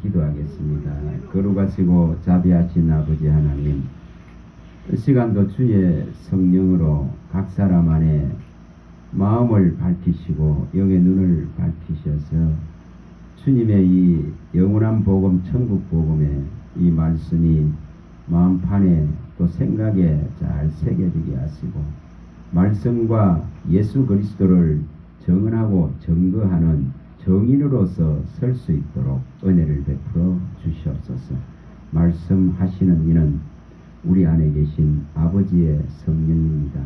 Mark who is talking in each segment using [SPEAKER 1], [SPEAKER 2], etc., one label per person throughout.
[SPEAKER 1] 기도하겠습니다. 거룩하시고 자비하신 아버지 하나님, 이 시간도 주의 성령으로 각 사람 안에 마음을 밝히시고 영의 눈을 밝히셔서 주님의 이 영원한 복음, 천국 복음의 이 말씀이 마음판에 또 생각에 잘 새겨지게 하시고 말씀과 예수 그리스도를 정언하고 증거하는 정인으로서 설 수 있도록 은혜를 베풀어 주시옵소서. 말씀하시는 이는 우리 안에 계신 아버지의 성령입니다.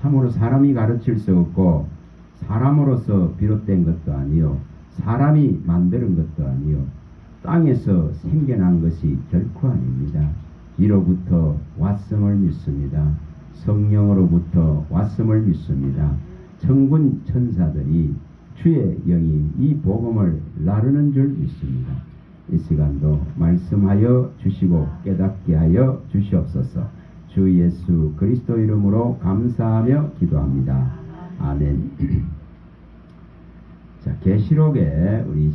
[SPEAKER 1] 참으로 사람이 가르칠 수 없고 사람으로서 비롯된 것도 아니요 사람이 만드는 것도 아니요 땅에서 생겨난 것이 결코 아닙니다. 이로부터 왔음을 믿습니다. 성령으로부터 왔음을 믿습니다. 천군 천사들이 주의 영이 이 복음을 나르는 줄 믿습니다. 이 시간도 말씀하여 주시고 깨닫게 하여 주시옵소서. 주 예수 그리스도 이름으로 감사하며 기도합니다. 아멘. 자, 계시록에 우리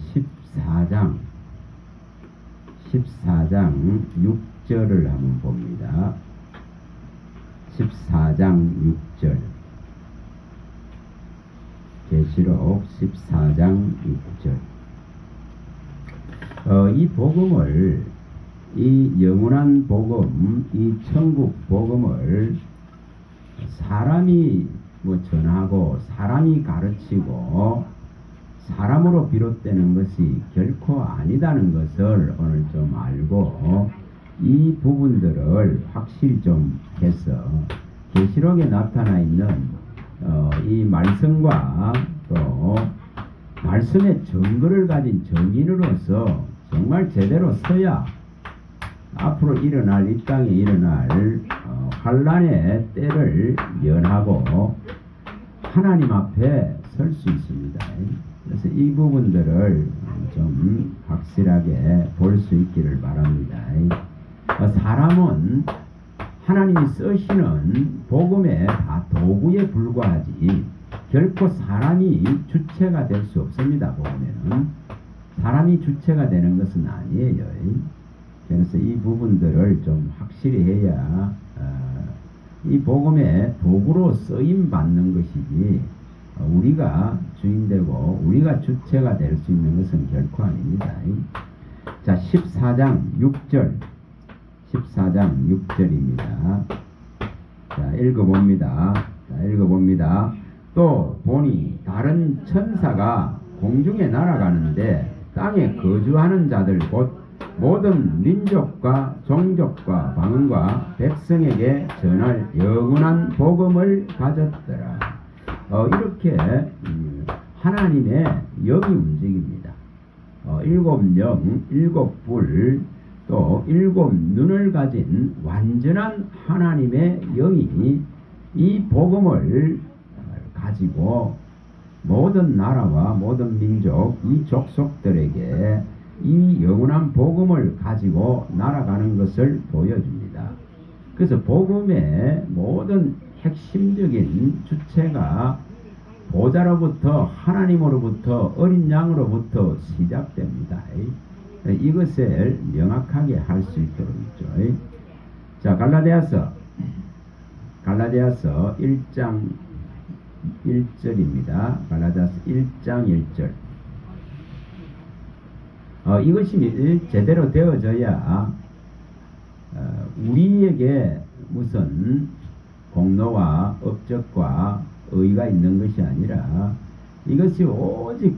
[SPEAKER 1] 14장 6절을 한번 봅니다. 14장 6절. 계시록 14장 6절. 이 복음을, 이 영원한 복음, 이 천국 복음을 사람이 전하고 사람이 가르치고 사람으로 비롯되는 것이 결코 아니다는 것을 오늘 좀 알고 이 부분들을 확실히 좀 해서 계시록에 나타나 있는 이 말씀과 또 말씀의 증거를 가진 정인으로서 정말 제대로 서야 앞으로 일어날 이 땅에 일어날 환란의 때를 면하고 하나님 앞에 설 수 있습니다. 그래서 이 부분들을 좀 확실하게 볼 수 있기를 바랍니다. 사람은 하나님이 쓰시는 복음의 다 도구에 불과하지 결코 사람이 주체가 될 수 없습니다. 복음에는 사람이 주체가 되는 것은 아니에요. 그래서 이 부분들을 좀 확실히 해야 이 복음의 도구로 쓰임 받는 것이지 우리가 주인되고 우리가 주체가 될 수 있는 것은 결코 아닙니다. 자, 14장 6절 14장 6절입니다. 자, 읽어봅니다. 또 보니 다른 천사가 공중에 날아가는데 땅에 거주하는 자들 곧 모든 민족과 종족과 방언과 백성에게 전할 영원한 복음을 가졌더라. 이렇게 하나님의 영이 움직입니다. 일곱 영, 일곱 불, 또 일곱 눈을 가진 완전한 하나님의 영이 이 복음을 가지고 모든 나라와 모든 민족, 이 족속들에게 이 영원한 복음을 가지고 날아가는 것을 보여줍니다. 그래서 복음의 모든 핵심적인 주체가 보좌로부터 하나님으로부터 어린 양으로부터 시작됩니다. 이것을 명확하게 할 수 있도록 있죠. 자, 갈라디아서 1장 1절입니다. 갈라디아서 1장 1절. 이것이 제대로 되어져야 우리에게 무슨 공로와 업적과 의가 있는 것이 아니라 이것이 오직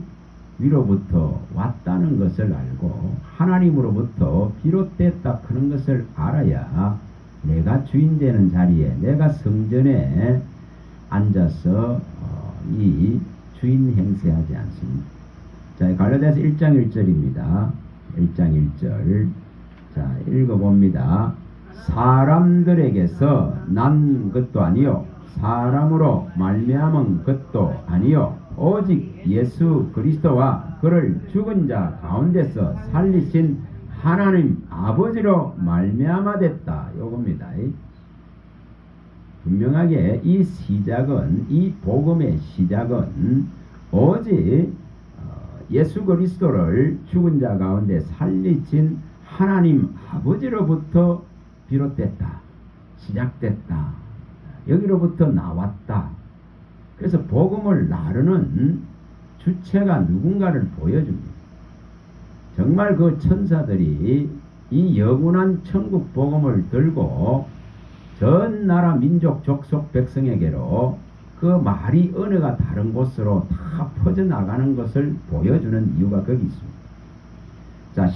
[SPEAKER 1] 위로부터 왔다는 것을 알고 하나님으로부터 비롯됐다 하는 것을 알아야 내가 주인 되는 자리에 내가 성전에 앉아서 이 주인 행세하지 않습니다. 자, 갈라디아서 1장 1절입니다. 1장 1절. 자, 읽어봅니다. 사람들에게서 난 것도 아니요 사람으로 말미암은 것도 아니요 오직 예수 그리스도와 그를 죽은 자 가운데서 살리신 하나님 아버지로 말미암아 됐다. 요겁니다. 분명하게 이 시작은 이 복음의 시작은 오직 예수 그리스도를 죽은 자 가운데 살리신 하나님 아버지로부터 비롯됐다. 시작됐다. 여기로부터 나왔다. 그래서 복음을 나르는 주체가 누군가를 보여줍니다. 정말 그 천사들이 이 영원한 천국 복음을 들고 전 나라 민족 족속 백성에게로 그 말이 언어가 다른 곳으로 다 퍼져나가는 것을 보여주는 이유가 거기 있습니다. 자,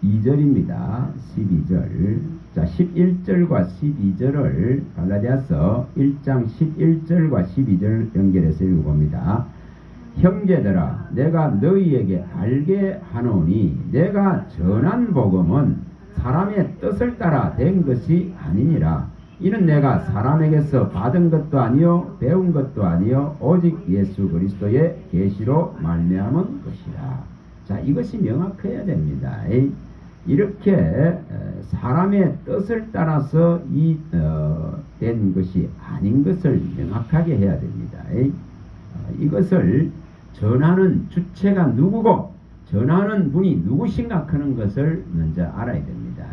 [SPEAKER 1] 12절입니다. 12절. 자, 11절과 12절을 갈라디아서 1장 11절과 12절 연결해서 읽어봅니다. 형제들아, 내가 너희에게 알게 하노니 내가 전한 복음은 사람의 뜻을 따라 된 것이 아니니라. 이는 내가 사람에게서 받은 것도 아니요 배운 것도 아니요 오직 예수 그리스도의 계시로 말미암은 것이라. 자, 이것이 명확해야 됩니다. 이렇게 사람의 뜻을 따라서 된 것이 아닌 것을 명확하게 해야 됩니다. 이것을 전하는 주체가 누구고 전하는 분이 누구신가 하는 것을 먼저 알아야 됩니다.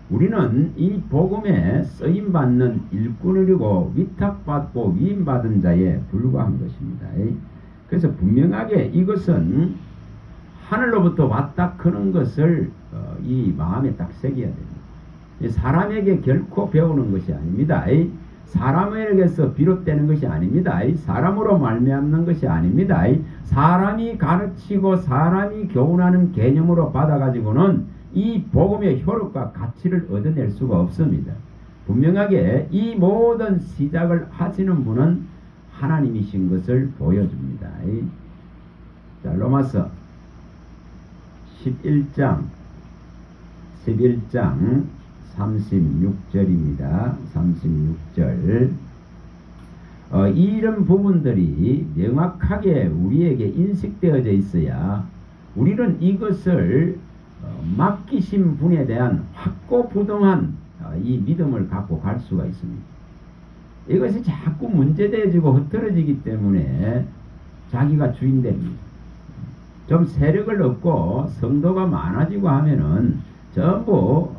[SPEAKER 1] 우리는 이 복음에 쓰임받는 일꾼이고 위탁받고 위임받은 자에 불과한 것입니다. 그래서 분명하게 이것은 하늘로부터 왔다 크는 것을 이 마음에 딱 새겨야 됩니다. 사람에게 결코 배우는 것이 아닙니다. 사람에게서 비롯되는 것이 아닙니다. 사람으로 말미암는 것이 아닙니다. 사람이 가르치고 사람이 교훈하는 개념으로 받아가지고는 이 복음의 효력과 가치를 얻어낼 수가 없습니다. 분명하게 이 모든 시작을 하시는 분은 하나님이신 것을 보여줍니다. 자, 로마서 11장 36절입니다. 36절. 이런 부분들이 명확하게 우리에게 인식되어져 있어야 우리는 이것을 맡기신 분에 대한 확고부동한 이 믿음을 갖고 갈 수가 있습니다. 이것이 자꾸 문제되어지고 흐트러지기 때문에 자기가 주인됩니다. 좀 세력을 얻고 성도가 많아지고 하면은 전부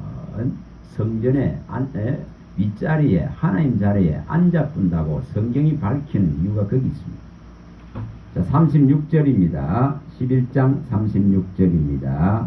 [SPEAKER 1] 성전의 윗자리에 하나님 자리에 앉아뿐다고 성경이 밝히는 이유가 거기 있습니다. 자, 36절입니다. 11장 36절입니다.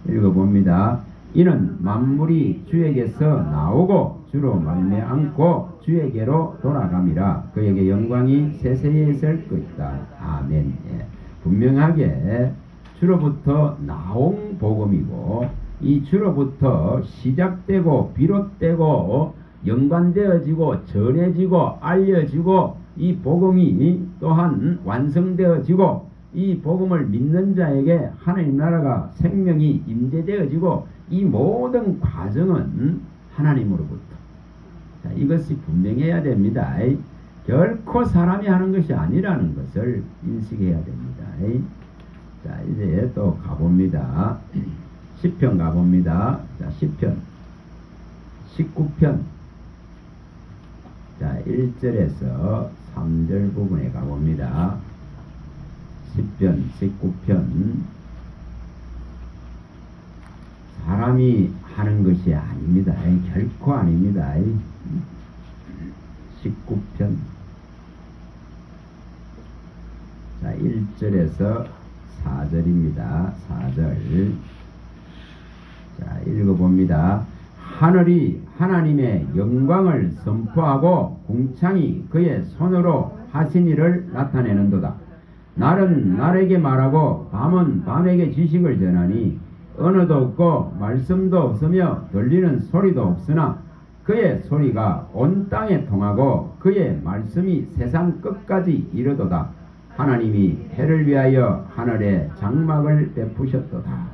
[SPEAKER 1] 읽어봅니다. 이는 만물이 주에게서 나오고 주로 말미암고 주에게로 돌아감이라. 그에게 영광이 세세에 있을 것이다. 아멘. 예. 분명하게 주로부터 나온 복음이고 이 주로부터 시작되고 비롯되고 연관되어지고 전해지고 알려지고 이 복음이 또한 완성되어지고 이 복음을 믿는 자에게 하나님 나라가 생명이 임재되어지고 이 모든 과정은 하나님으로부터. 자, 이것이 분명해야 됩니다. 결코 사람이 하는 것이 아니라는 것을 인식해야 됩니다. 자, 이제 또 가봅니다. 10편 가봅니다. 자, 10편 19편 자, 1절에서 3절 부분에 가봅니다. 10편 19편 사람이 하는 것이 아닙니다. 결코 아닙니다. 19편 자, 1절에서 4절입니다. 4절 자, 읽어봅니다. 하늘이 하나님의 영광을 선포하고 궁창이 그의 손으로 하신 일을 나타내는도다. 날은 날에게 말하고 밤은 밤에게 지식을 전하니 언어도 없고 말씀도 없으며 들리는 소리도 없으나 그의 소리가 온 땅에 통하고 그의 말씀이 세상 끝까지 이르도다. 하나님이 해를 위하여 하늘에 장막을 베푸셨도다.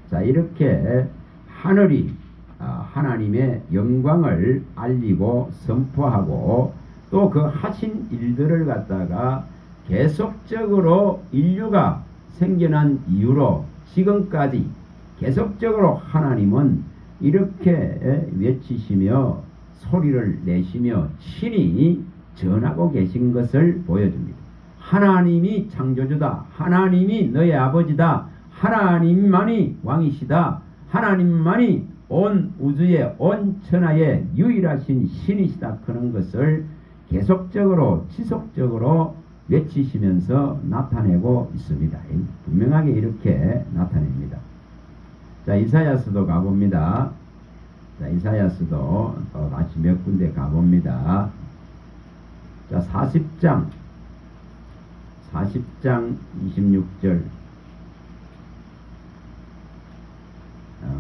[SPEAKER 1] 자, 이렇게 하늘이 하나님의 영광을 알리고 선포하고 또 그 하신 일들을 갖다가 계속적으로 인류가 생겨난 이후로 지금까지 계속적으로 하나님은 이렇게 외치시며 소리를 내시며 친히 전하고 계신 것을 보여줍니다. 하나님이 창조주다. 하나님이 너의 아버지다. 하나님만이 왕이시다. 하나님만이 온 우주의 온 천하의 유일하신 신이시다. 그런 것을 계속적으로 지속적으로 외치시면서 나타내고 있습니다. 분명하게 이렇게 나타냅니다. 자, 이사야서도 가봅니다. 자, 이사야서도 또 다시 몇 군데 가봅니다. 자, 40장 26절.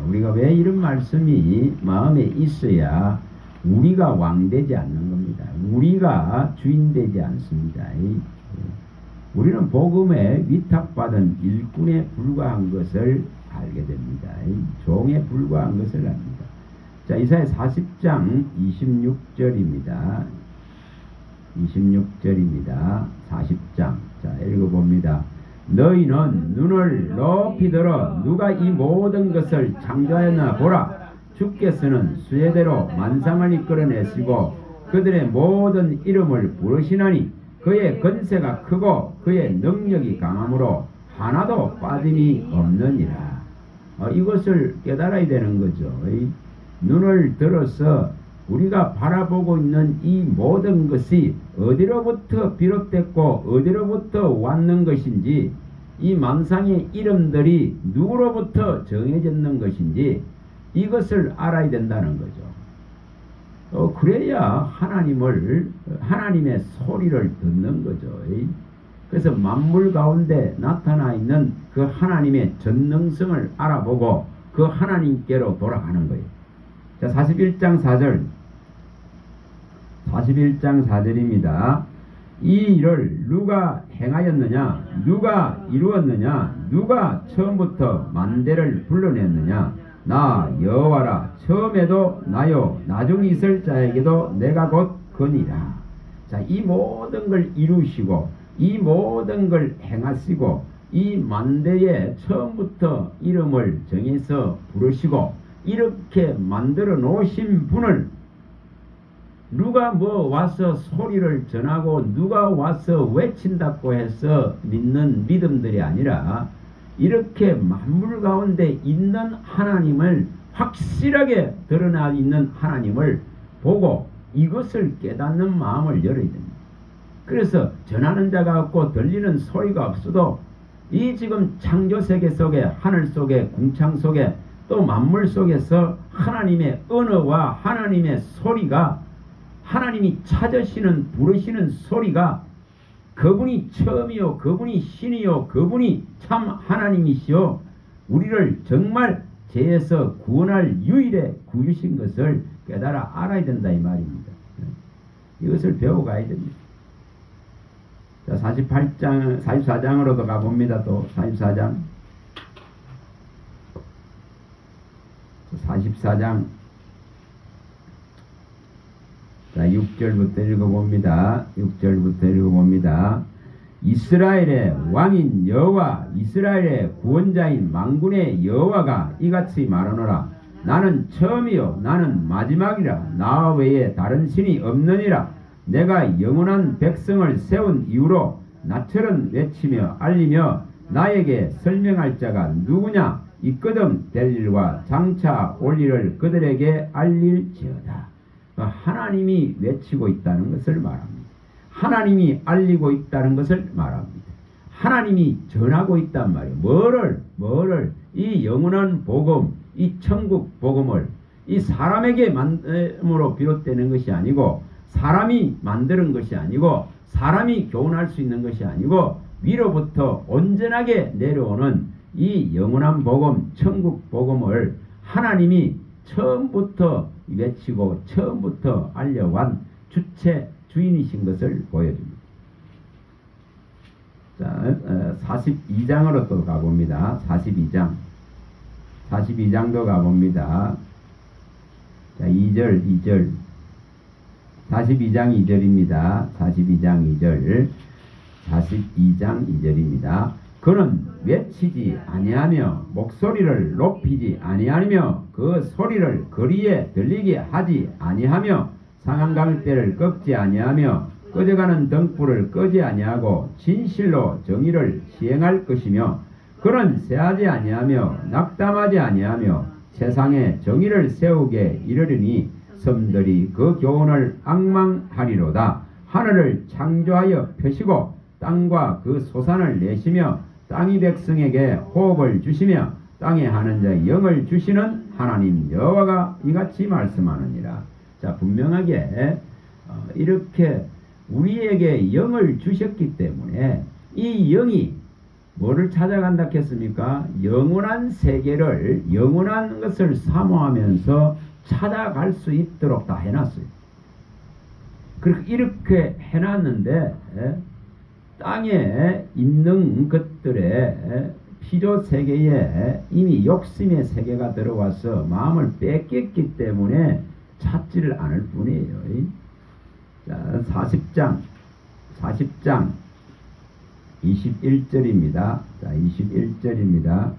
[SPEAKER 1] 우리가 왜 이런 말씀이 마음에 있어야 우리가 왕되지 않는 겁니다. 우리가 주인되지 않습니다. 우리는 복음에 위탁받은 일꾼에 불과한 것을 알게 됩니다. 종에 불과한 것을 압니다. 자, 이사야 40장 26절입니다. 26절입니다. 40장. 자, 읽어봅니다. 너희는 눈을 높이 들어 누가 이 모든 것을 창조하였나 보라. 주께서는 수혜대로 만상을 이끌어내시고 그들의 모든 이름을 부르시나니 그의 건세가 크고 그의 능력이 강함으로 하나도 빠짐이 없느니라. 이것을 깨달아야 되는 거죠. 눈을 들어서 우리가 바라보고 있는 이 모든 것이 어디로부터 비롯됐고 어디로부터 왔는 것인지, 이 만상의 이름들이 누구로부터 정해졌는 것인지 이것을 알아야 된다는 거죠. 그래야 하나님의 소리를 듣는 거죠. 그래서 만물 가운데 나타나 있는 그 하나님의 전능성을 알아보고 그 하나님께로 돌아가는 거예요. 자, 41장 4절. 41장 4절입니다. 이 일을 누가 행하였느냐? 누가 이루었느냐? 누가 처음부터 만대를 불러냈느냐? 나 여호와라. 처음에도 나요, 나중에 있을 자에게도 내가 곧 거니라. 자, 이 모든 걸 이루시고 이 모든 걸 행하시고 이 만대의 처음부터 이름을 정해서 부르시고 이렇게 만들어 놓으신 분을 누가 뭐 와서 소리를 전하고 누가 와서 외친다고 해서 믿는 믿음들이 아니라 이렇게 만물 가운데 있는 하나님을, 확실하게 드러나 있는 하나님을 보고 이것을 깨닫는 마음을 열어야 됩니다. 그래서 전하는 자가 없고 들리는 소리가 없어도 이 지금 창조세계 속에, 하늘 속에, 궁창 속에, 또 만물 속에서 하나님의 언어와 하나님의 소리가, 하나님이 찾으시는 부르시는 소리가 그분이 처음이요, 그분이 신이요, 그분이 참 하나님이시요, 우리를 정말 죄에서 구원할 유일의 구주신 것을 깨달아 알아야 된다 이 말입니다. 이것을 배워가야 됩니다. 자, 44장으로도 가봅니다. 또 44장 44장 자, 6절부터 읽어봅니다. 6절부터 읽어봅니다. 이스라엘의 왕인 여호와, 이스라엘의 구원자인 만군의 여호와가 이같이 말하노라. 나는 처음이요 나는 마지막이라. 나 외에 다른 신이 없느니라. 내가 영원한 백성을 세운 이후로 나처럼 외치며 알리며 나에게 설명할 자가 누구냐? 있거든 될 일과 장차 올 일을 그들에게 알릴지어다. 하나님이 외치고 있다는 것을 말합니다. 하나님이 알리고 있다는 것을 말합니다. 하나님이 전하고 있단 말이에요. 뭐를 이 영원한 복음, 이 천국 복음을 이 사람에게 만듦으로 비롯되는 것이 아니고, 사람이 만드는 것이 아니고, 사람이 교훈할 수 있는 것이 아니고, 위로부터 온전하게 내려오는 이 영원한 복음, 천국 복음을 하나님이 처음부터 외치고 처음부터 알려wan 주인이신 것을 보여줍니다. 자, 42장으로 또 가봅니다. 42장도 가봅니다. 자, 2절 42장 2절입니다. 42장 2절입니다. 그는 외치지 아니하며 목소리를 높이지 아니하며 그 소리를 거리에 들리게 하지 아니하며 상한 갈대를 꺾지 아니하며 꺼져가는 등불을 끄지 아니하고 진실로 정의를 시행할 것이며 그는 세하지 아니하며 낙담하지 아니하며 세상에 정의를 세우게 이르리니 섬들이 그 교훈을 앙망하리로다. 하늘을 창조하여 펴시고 땅과 그 소산을 내시며 땅이 백성에게 호흡을 주시며 땅에 하는 자의 영을 주시는 하나님 여호와가 이같이 말씀하느니라. 자, 분명하게 이렇게 우리에게 영을 주셨기 때문에 이 영이 뭐를 찾아간다 했습니까? 영원한 세계를, 영원한 것을 사모하면서 찾아갈 수 있도록 다 해놨어요. 그렇게 이렇게 해놨는데 땅에 있는 것들의 피조 세계에 이미 욕심의 세계가 들어와서 마음을 뺏겼기 때문에 찾지를 않을 뿐이에요. 자, 40장 21절입니다. 자, 21절입니다.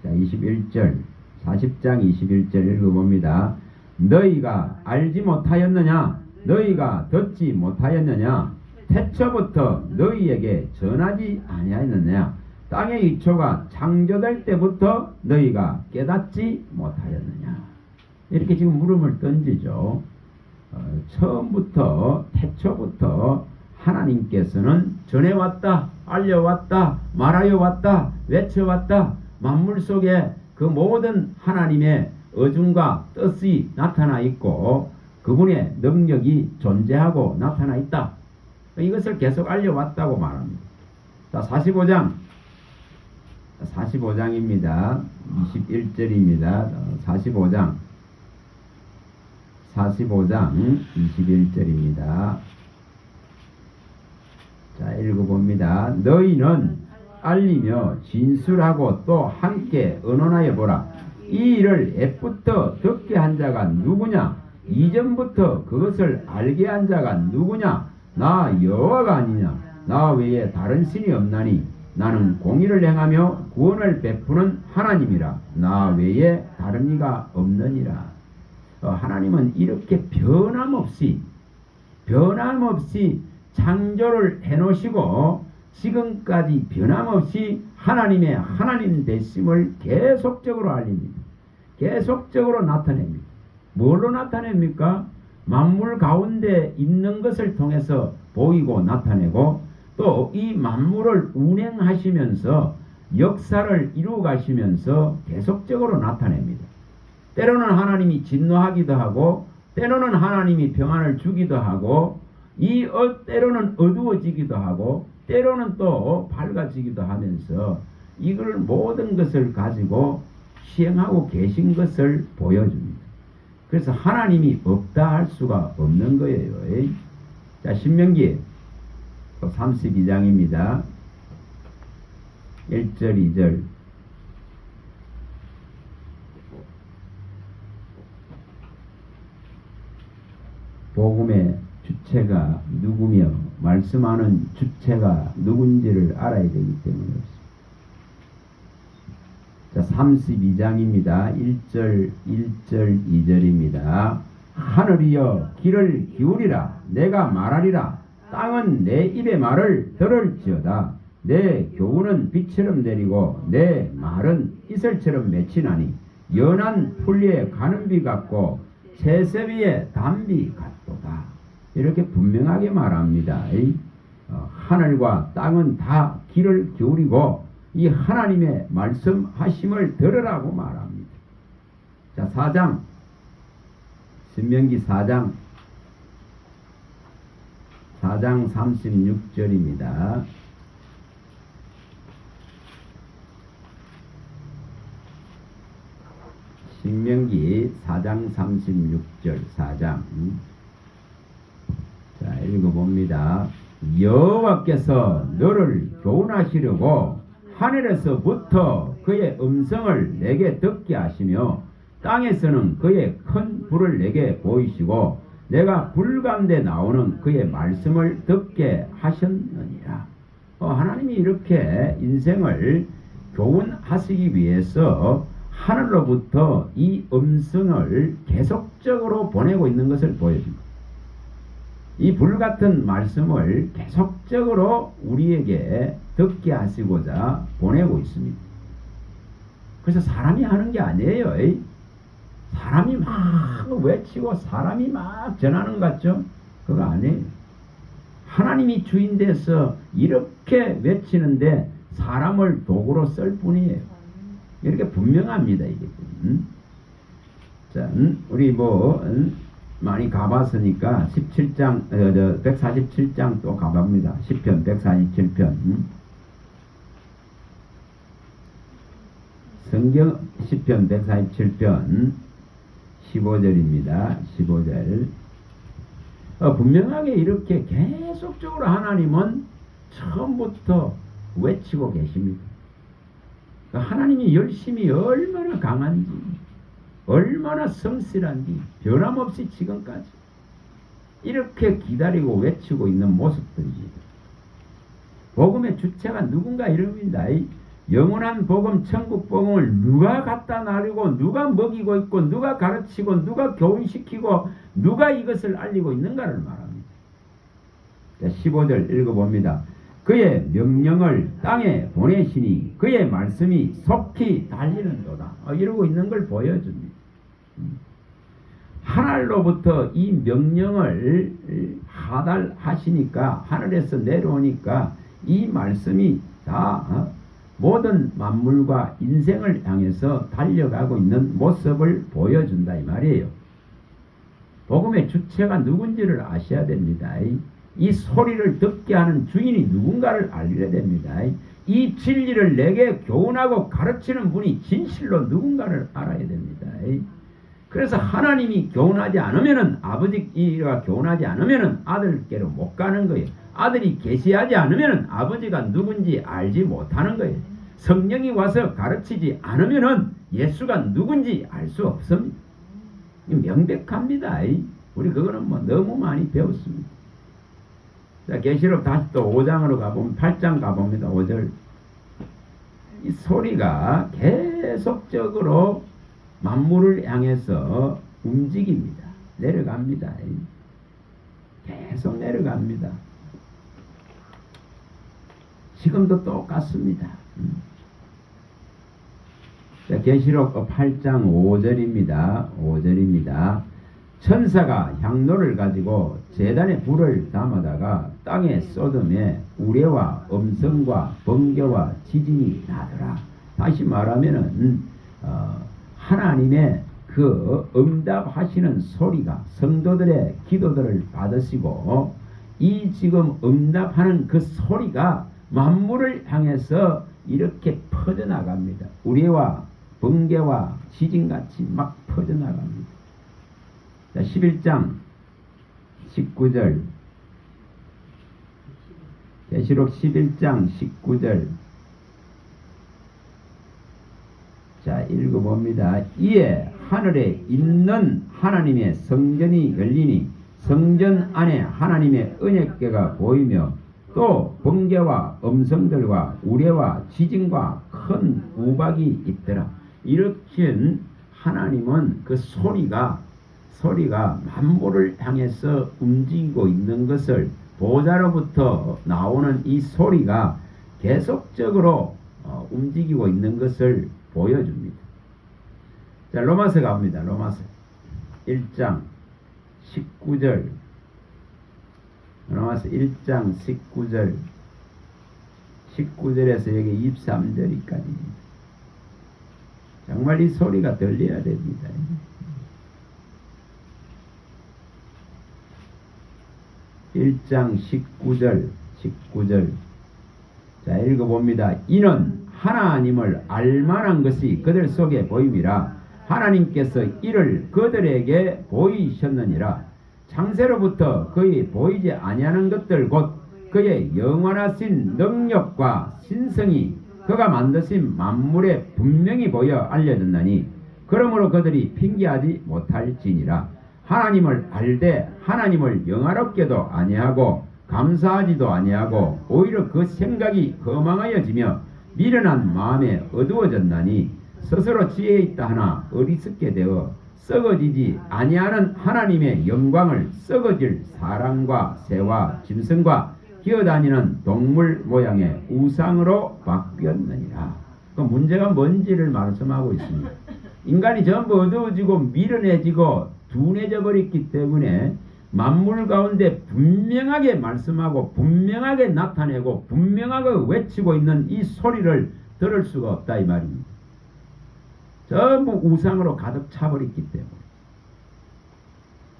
[SPEAKER 1] 자, 21절. 40장 21절 읽어봅니다. 너희가 알지 못하였느냐? 너희가 듣지 못하였느냐? 태초부터 너희에게 전하지 아니하였느냐? 땅의 기초가 창조될 때부터 너희가 깨닫지 못하였느냐? 이렇게 지금 물음을 던지죠. 처음부터 태초부터 하나님께서는 전해왔다, 알려왔다, 말하여왔다, 외쳐왔다. 만물 속에 그 모든 하나님의 어중과 뜻이 나타나 있고 그분의 능력이 존재하고 나타나 있다. 이것을 계속 알려왔다고 말합니다. 자, 45장입니다. 21절입니다. 45장 21절입니다. 자, 읽어봅니다. 너희는 알리며 진술하고 또 함께 의논하여 보라. 이 일을 옛부터 듣게 한 자가 누구냐? 이전부터 그것을 알게 한 자가 누구냐? 나 여호와가 아니냐? 나 외에 다른 신이 없나니 나는 공의를 행하며 구원을 베푸는 하나님이라. 나 외에 다른 이가 없느니라. 하나님은 이렇게 변함없이 창조를 해놓으시고 지금까지 변함없이 하나님의 하나님 되심을 계속적으로 알립니다. 계속적으로 나타냅니다. 뭘로 나타냅니까? 만물 가운데 있는 것을 통해서 보이고 나타내고 또 이 만물을 운행하시면서 역사를 이루어 가시면서 계속적으로 나타냅니다. 때로는 하나님이 진노하기도 하고 때로는 하나님이 평안을 주기도 하고 때로는 어두워지기도 하고 때로는 또 밝아지기도 하면서 이걸 모든 것을 가지고 시행하고 계신 것을 보여줍니다. 그래서 하나님이 없다 할 수가 없는 거예요. 자, 신명기 32장입니다. 1절 2절. 복음의 주체가 누구며 말씀하는 주체가 누군지를 알아야 되기 때문에 자, 32장입니다. 1절 2절입니다. 하늘이여 귀를 기울이라. 내가 말하리라. 땅은 내 입의 말을 들을지어다. 내 교훈은 빛처럼 내리고 내 말은 이슬처럼 맺히나니 연한 풀리에 가는 비 같고 새새비에 단비 같도다. 이렇게 분명하게 말합니다. 하늘과 땅은 다 귀를 기울이고 이 하나님의 말씀하심을 들으라고 말합니다. 자, 4장 신명기 4장 36절입니다. 신명기 4장 36절 4장. 자, 읽어봅니다. 여호와께서 너를 교훈하시려고 하늘에서부터 그의 음성을 내게 듣게 하시며 땅에서는 그의 큰 불을 내게 보이시고 내가 불 가운데 나오는 그의 말씀을 듣게 하셨느니라. 하나님이 이렇게 인생을 교훈하시기 위해서 하늘로부터 이 음성을 계속적으로 보내고 있는 것을 보여줍니다. 이 불같은 말씀을 계속적으로 우리에게 듣게 하시고자 보내고 있습니다. 그래서 사람이 하는 게 아니에요. 사람이 막 외치고 사람이 막 전하는 것 같죠? 그거 아니에요. 하나님이 주인 돼서 이렇게 외치는데 사람을 도구로 쓸 뿐이에요. 이렇게 분명합니다. 이게. 자, 우리 많이 가봤으니까 17장, 147장 또 가봅니다. 10편, 147편. 성경 10편, 147편 15절입니다. 15절. 분명하게 이렇게 계속적으로 하나님은 처음부터 외치고 계십니다. 하나님이 열심히 얼마나 강한지, 얼마나 성실한지 변함없이 지금까지 이렇게 기다리고 외치고 있는 모습들입니다. 복음의 주체가 누군가 이럽니다. 영원한 복음, 천국 복음을 누가 갖다 나르고 누가 먹이고 있고 누가 가르치고 누가 교훈시키고 누가 이것을 알리고 있는가를 말합니다. 자, 15절 읽어봅니다. 그의 명령을 땅에 보내시니 그의 말씀이 속히 달리는도다. 이러고 있는 걸 보여줍니다. 하늘로부터 이 명령을 하달하시니까 하늘에서 내려오니까 이 말씀이 다 모든 만물과 인생을 향해서 달려가고 있는 모습을 보여준다 이 말이에요. 복음의 주체가 누군지를 아셔야 됩니다. 이 소리를 듣게 하는 주인이 누군가를 알려야 됩니다. 이 진리를 내게 교훈하고 가르치는 분이 진실로 누군가를 알아야 됩니다. 그래서 하나님이 교훈하지 않으면은 아버지가 교훈하지 않으면은 아들께로 못 가는 거예요. 아들이 계시하지 않으면은 아버지가 누군지 알지 못하는 거예요. 성령이 와서 가르치지 않으면은 예수가 누군지 알 수 없습니다. 명백합니다. 우리 그거는 너무 많이 배웠습니다. 자, 계시록 다시 또 5장으로 가보면 8장 가봅니다. 5절. 이 소리가 계속적으로 만물을 향해서 움직입니다. 내려갑니다. 계속 내려갑니다. 지금도 똑같습니다. 자, 계시록 8장 5절입니다. 5절입니다. 천사가 향로를 가지고 제단에 불을 담아다가 땅에 쏟음에 우레와 음성과 번개와 지진이 나더라. 다시 말하면은 하나님의 그 응답하시는 소리가 성도들의 기도들을 받으시고 이 지금 응답하는 그 소리가 만물을 향해서 이렇게 퍼져나갑니다. 우레와 번개와 지진같이 막 퍼져나갑니다. 자, 11장 19절. 계시록 11장 19절. 자, 읽어봅니다. 이에 하늘에 있는 하나님의 성전이 열리니 성전 안에 하나님의 은혜궤가 보이며 또 번개와 음성들과 우레와 지진과 큰 우박이 있더라. 이렇게 하나님은 그 소리가 만물을 향해서 움직이고 있는 것을 보좌로부터 나오는 이 소리가 계속적으로 움직이고 있는 것을 보여줍니다. 자, 로마서 갑니다. 로마서 1장 19절. 로마서 1장 19절. 19절에서 여기 23절까지입니다. 정말 이 소리가 들려야 됩니다. (1장 19절) 자, 읽어봅니다. 이는 하나님을 알만한 것이 그들 속에 보임이라. 하나님께서 이를 그들에게 보이셨느니라. 창세로부터 그의 보이지 아니하는 것들 곧 그의 영원하신 능력과 신성이 그가 만드신 만물에 분명히 보여 알려졌나니 그러므로 그들이 핑계하지 못할지니라. 하나님을 알되 하나님을 영화롭게도 아니하고 감사하지도 아니하고 오히려 그 생각이 거망하여지며 미련한 마음에 어두워졌나니 스스로 지혜 있다 하나 어리석게 되어 썩어지지 아니하는 하나님의 영광을 썩어질 사람과 새와 짐승과 기어다니는 동물 모양의 우상으로 바뀌었느니라. 그 문제가 뭔지를 말씀하고 있습니다. 인간이 전부 어두워지고 미련해지고 둔해져 버렸기 때문에 만물 가운데 분명하게 말씀하고 분명하게 나타내고 분명하게 외치고 있는 이 소리를 들을 수가 없다 이 말입니다. 전부 우상으로 가득 차버렸기 때문에.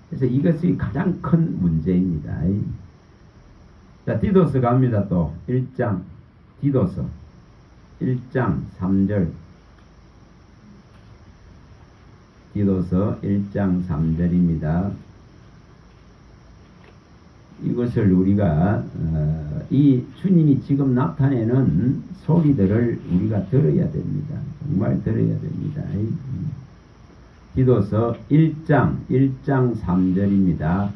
[SPEAKER 1] 그래서 이것이 가장 큰 문제입니다. 자, 디도서 갑니다. 또 1장 디도서 1장 3절 디도서 1장 3절입니다. 이것을 우리가 이 주님이 지금 나타내는 소리들을 우리가 들어야 됩니다. 정말 들어야 됩니다. 디도서 1장 3절입니다.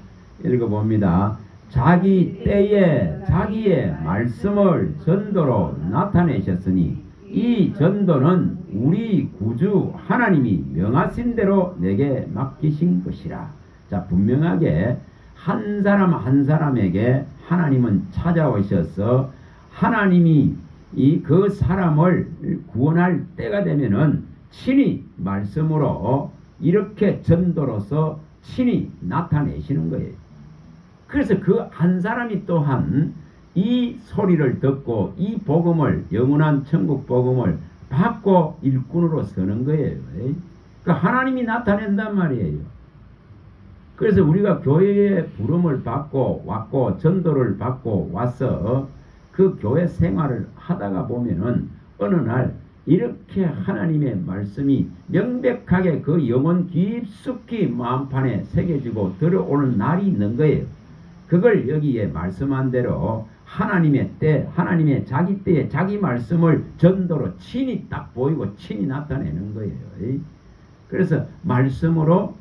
[SPEAKER 1] 읽어봅니다. 자기 때에 자기의 말씀을 전도로 나타내셨으니 이 전도는 우리 구주 하나님이 명하신 대로 내게 맡기신 것이라. 자, 분명하게 한 사람 한 사람에게 하나님은 찾아오셔서 하나님이 그 사람을 구원할 때가 되면은 친히 말씀으로 이렇게 전도로서 친히 나타내시는 거예요. 그래서 그 한 사람이 또한 이 소리를 듣고 이 복음을 영원한 천국 복음을 받고 일꾼으로 서는 거예요. 그 하나님이 나타낸단 말이에요. 그래서 우리가 교회의 부름을 받고 왔고 전도를 받고 와서 그 교회 생활을 하다가 보면은 어느 날 이렇게 하나님의 말씀이 명백하게 그 영혼 깊숙이 마음판에 새겨지고 들어오는 날이 있는 거예요. 그걸 여기에 말씀한 대로 하나님의 때, 하나님의 자기 때에 자기 말씀을 전도로 친히 딱 보이고 친히 나타내는 거예요. 그래서 말씀으로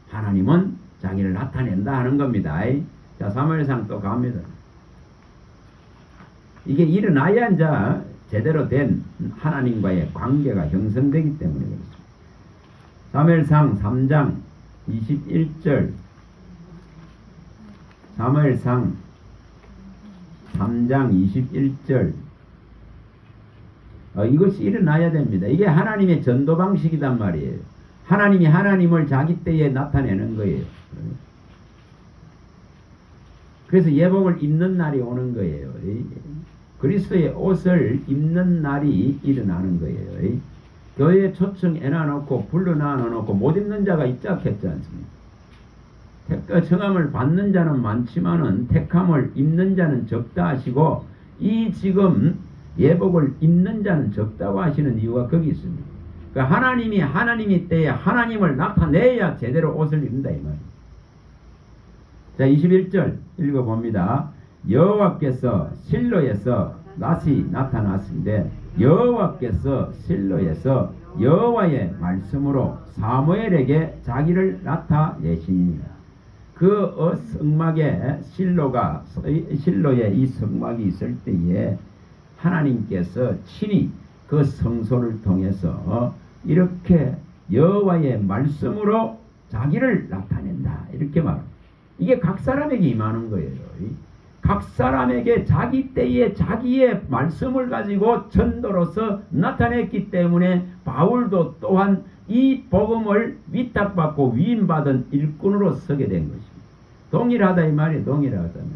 [SPEAKER 1] 하나님은 자기를 나타낸다 하는 겁니다. 자, 사무엘상 또 갑니다. 이게 일어나야 이제 제대로 된 하나님과의 관계가 형성되기 때문에 그렇습니다. 사무엘상 3장 21절 사무엘상 3장 21절 이것이 일어나야 됩니다. 이게 하나님의 전도 방식이단 말이에요. 하나님이 하나님을 자기 때에 나타내는 거예요. 그래서 예복을 입는 날이 오는 거예요. 그리스도의 옷을 입는 날이 일어나는 거예요. 교회에 초청 해놔놓고 불러놔놓고 못 입는 자가 입작했지 않습니까? 청함을 받는 자는 많지만은 택함을 입는 자는 적다 하시고 이 지금 예복을 입는 자는 적다고 하시는 이유가 거기 있습니다. 그러니까 하나님이 때에 하나님을 나타내야 제대로 옷을 입는다 이 말이에요. 자, 21절 읽어봅니다. 여호와께서 실로에서 낫이 나타났는데 여호와께서 실로에서 여호와의 말씀으로 사무엘에게 자기를 나타내시니라. 그 성막에 실로에 이 성막이 있을 때에 하나님께서 친히 그 성소를 통해서 이렇게 여호와의 말씀으로 자기를 나타낸다 이렇게 말합니다. 이게 각 사람에게 임하는 거예요. 각 사람에게 자기 때에 자기의 말씀을 가지고 전도로서 나타냈기 때문에 바울도 또한 이 복음을 위탁받고 위임받은 일꾼으로 서게 된 것입니다. 동일하다 이 말이에요. 동일하다는.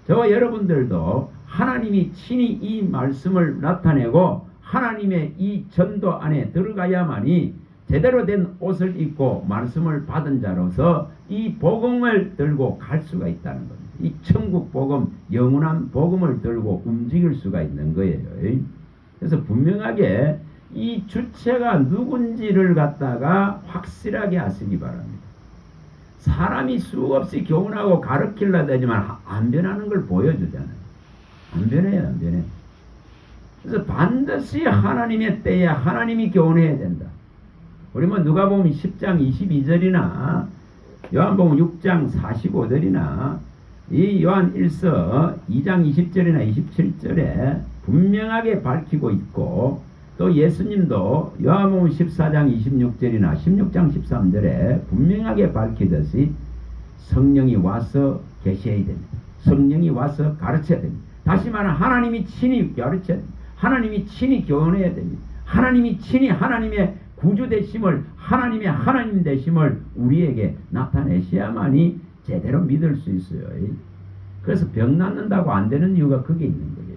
[SPEAKER 1] 저와 여러분들도 하나님이 친히 이 말씀을 나타내고 하나님의 이 전도 안에 들어가야만이 제대로 된 옷을 입고 말씀을 받은 자로서 이 복음을 들고 갈 수가 있다는 겁니다. 이 천국 복음, 영원한 복음을 들고 움직일 수가 있는 거예요. 그래서 분명하게 이 주체가 누군지를 갖다가 확실하게 하시기 바랍니다. 사람이 수없이 교훈하고 가르치려 되지만 안 변하는 걸 보여주잖아요. 안 변해요, 안 변해. 그래서 반드시 하나님의 때에 하나님이 교훈해야 된다. 우리 뭐 누가복음 10장 22절이나 요한복음 6장 45절이나 이 요한 1서 2장 20절이나 27절에 분명하게 밝히고 있고 또 예수님도 요한복음 14장 26절이나 16장 13절에 분명하게 밝히듯이 성령이 와서 계셔야 됩니다. 성령이 와서 가르쳐야 됩니다. 다시 말하면 하나님이 친히 가르쳐야 됩니다. 하나님이 친히 교훈해야 됩니다. 하나님이 친히 하나님의 구주 되심을, 하나님의 하나님 되심을 우리에게 나타내셔야만이 제대로 믿을 수 있어요. 그래서 병 낫는다고 안 되는 이유가 그게 있는 거예요.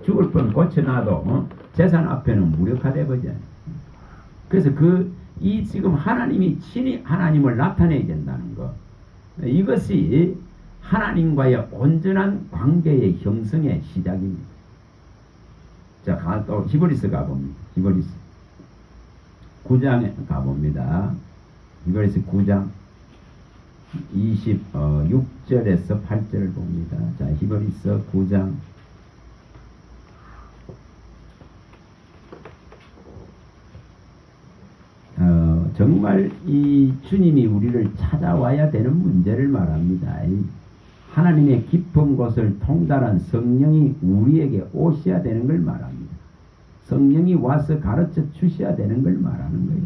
[SPEAKER 1] 죽을 뻔 고쳐놔도 재산 앞에는 무력화돼 버려요. 그래서 이 지금 하나님이 친히 하나님을 나타내야 된다는 것, 이것이 하나님과의 온전한 관계의 형성의 시작입니다. 자, 또 히브리서 가봅니다. 히브리서 9장에 가봅니다. 히브리서 9장 26절에서 8절을 봅니다. 자, 히브리서 9장 정말 이 주님이 우리를 찾아와야 되는 문제를 말합니다. 하나님의 깊은 곳을 통달한 성령이 우리에게 오셔야 되는 걸 말합니다. 성령이 와서 가르쳐 주셔야 되는 걸 말하는 거예요.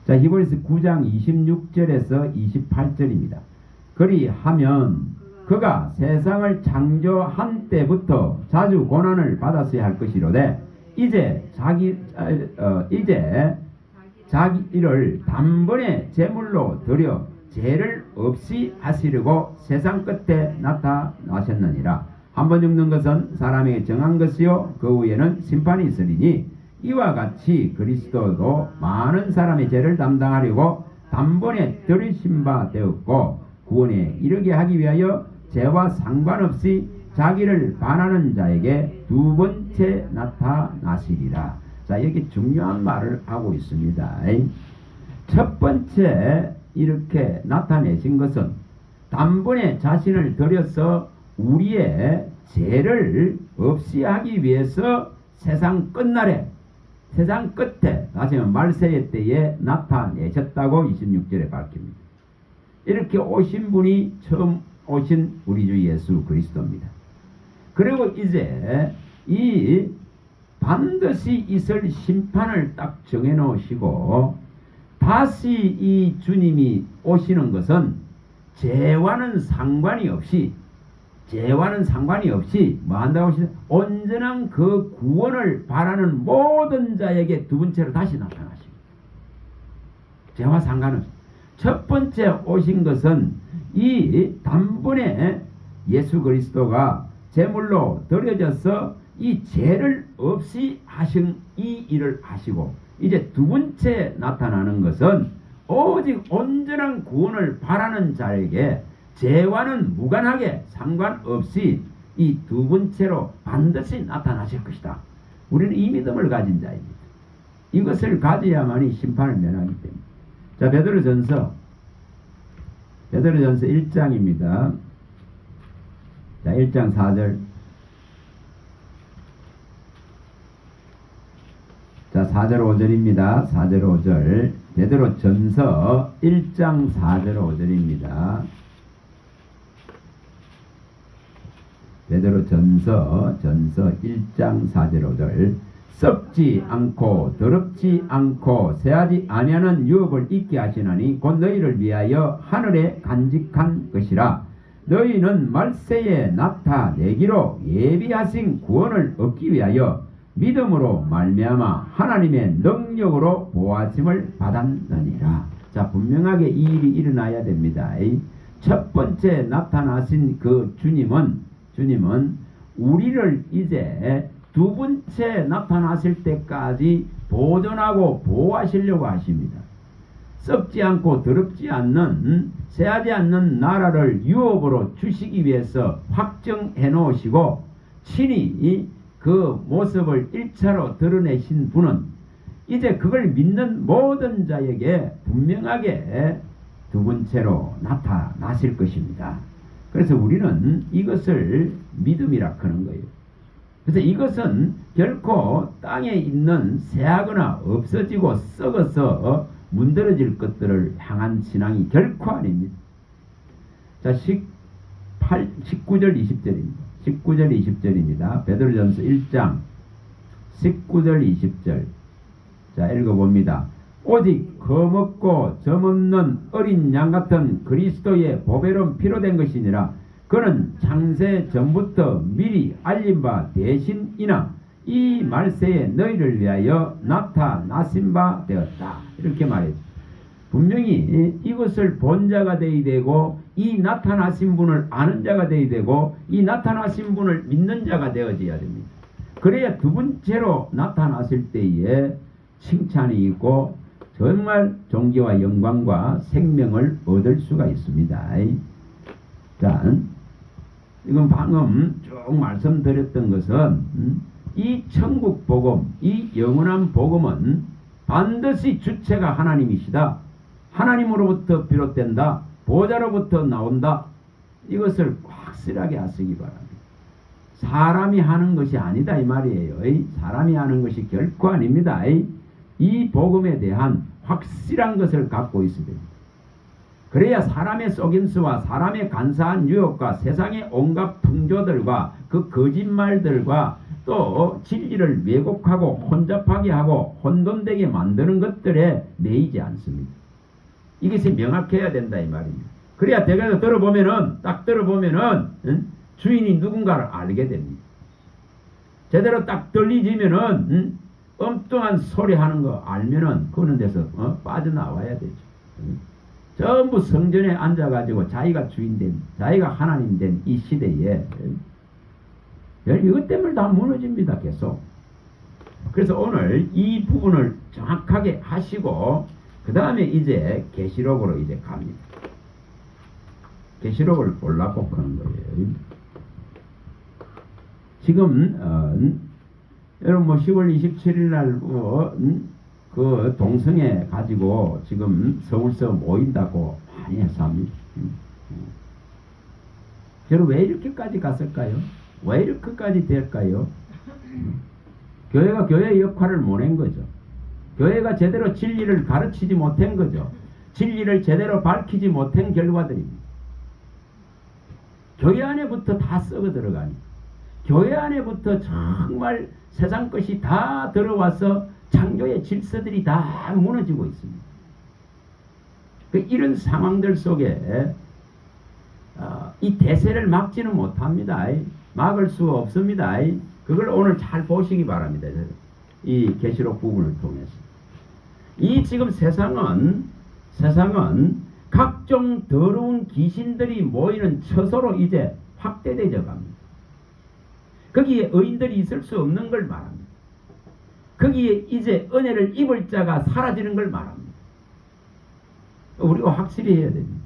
[SPEAKER 1] 자, 히브리서 9장 26절에서 28절입니다. 그리하면 그가 세상을 창조한 때부터 자주 고난을 받았어야 할 것이로되 이제 자기를 단번에 제물로 드려 죄를 없이 하시려고 세상 끝에 나타나셨느니라. 한번 죽는 것은 사람에게 정한 것이요 그 후에는 심판이 있으리니 이와 같이 그리스도도 많은 사람의 죄를 담당하려고 단번에 들으신 바 되었고 구원에 이르게 하기 위하여 죄와 상관없이 자기를 반하는 자에게 두 번째 나타나시리라. 자, 여기 중요한 말을 하고 있습니다. 첫 번째 이렇게 나타내신 것은 단번에 자신을 들여서 우리의 죄를 없이 하기 위해서 세상 끝날에, 세상 끝에, 다시 말하면 말세의 때에 나타내셨다고 26절에 밝힙니다. 이렇게 오신 분이 처음 오신 우리 주 예수 그리스도입니다. 그리고 이제 이 반드시 있을 심판을 딱 정해 놓으시고 다시 이 주님이 오시는 것은 죄와는 상관이 없이 뭐 한다고 하시죠? 온전한 그 구원을 바라는 모든 자에게 두 번째로 다시 나타나십니다. 죄와 상관없이. 첫 번째 오신 것은 이 단번에 예수 그리스도가 제물로 드려져서 이 죄를 없이 하신 이 일을 하시고, 이제 두 번째 나타나는 것은 오직 온전한 구원을 바라는 자에게 죄와는 무관하게 상관없이 이 두 번째로 반드시 나타나실 것이다. 우리는 이 믿음을 가진 자입니다. 이것을 가져야만이 심판을 면하기 때문에. 자, 베드로전서 1장입니다. 자, 1장 4절. 자, 4절 5절입니다. 4절 5절. 베드로전서 1장 4절 5절입니다. 베드로전서 1장 4절 5절. 썩지 않고 더럽지 않고 새하지 아니하는 유업을 있게 하시나니 곧 너희를 위하여 하늘에 간직한 것이라. 너희는 말세에 나타내기로 예비하신 구원을 얻기 위하여 믿음으로 말미암아 하나님의 능력으로 보호하심을 받았느니라. 자, 분명하게 이 일이 일어나야 됩니다. 첫 번째 나타나신 그 주님은 우리를 이제 두 번째 나타나실 때까지 보존하고 보호하시려고 하십니다. 썩지 않고 더럽지 않는, 새하지 않는 나라를 유업으로 주시기 위해서 확정해 놓으시고 친히 그 모습을 1차로 드러내신 분은 이제 그걸 믿는 모든 자에게 분명하게 두 번째로 나타나실 것입니다. 그래서 우리는 이것을 믿음이라 하는 거예요. 그래서 이것은 결코 땅에 있는 쇠하거나 없어지고 썩어서 문드러질 것들을 향한 신앙이 결코 아닙니다. 자, 19절 20절입니다. 19절 20절입니다. 베드로전서 1장 19절 20절 자 읽어봅니다. 오직 거먹고 점없는 어린 양 같은 그리스도의 보배로운 피로 된 것이니라. 그는 창세 전부터 미리 알린 바 대신이나 이 말세에 너희를 위하여 나타나신 바 되었다. 이렇게 말했죠. 분명히 이것을 본 자가 되어야 되고 이 나타나신 분을 아는 자가 되어야 되고 이 나타나신 분을 믿는 자가 되어져야 됩니다. 그래야 두 번째로 나타났을 때에 칭찬이 있고 정말 존귀와 영광과 생명을 얻을 수가 있습니다. 자, 이건 방금 쭉 말씀드렸던 것은 이 천국 복음, 이 영원한 복음은 반드시 주체가 하나님이시다. 하나님으로부터 비롯된다. 보좌로부터 나온다. 이것을 확실하게 아시기 바랍니다. 사람이 하는 것이 아니다 이 말이에요. 사람이 하는 것이 결코 아닙니다. 이 복음에 대한 확실한 것을 갖고 있어야 됩니다. 그래야 사람의 속임수와 사람의 간사한 유혹과 세상의 온갖 풍조들과 그 거짓말들과 또 진리를 왜곡하고 혼잡하게 하고 혼돈되게 만드는 것들에 매이지 않습니다. 이것이 명확해야 된다 이 말입니다. 그래야 대가서 들어보면은 딱 들어보면은 주인이 누군가를 알게 됩니다. 제대로 딱 들리지면은 엉뚱한 소리 하는 거 알면은 그런 데서 빠져나와야 되죠. 전부 성전에 앉아가지고 자기가 주인된 자기가 하나님 된 이 시대에 이것 때문에 다 무너집니다. 계속. 그래서 오늘 이 부분을 정확하게 하시고 그 다음에 이제 계시록으로 이제 갑니다. 계시록을 보려고 그런 거예요. 지금 여러분 뭐 10월 27일 날 그 동성애 가지고 지금 서울서 모인다고 많이 해서 합니다. 저는 왜 이렇게까지 갔을까요? 왜 이렇게까지 될까요? 교회가 교회의 역할을 못한 거죠. 교회가 제대로 진리를 가르치지 못한 거죠. 진리를 제대로 밝히지 못한 결과들입니다. 교회 안에부터 다 썩어 들어가니 교회 안에부터 정말 세상 것이 다 들어와서 창조의 질서들이 다 무너지고 있습니다. 이런 상황들 속에 이 대세를 막지는 못합니다. 막을 수 없습니다. 그걸 오늘 잘 보시기 바랍니다. 이 계시록 부분을 통해서. 이 지금 세상은 각종 더러운 귀신들이 모이는 처소로 이제 확대되어 갑니다. 거기에 의인들이 있을 수 없는 걸 말합니다. 거기에 이제 은혜를 입을 자가 사라지는 걸 말합니다. 우리가 확실히 해야 됩니다.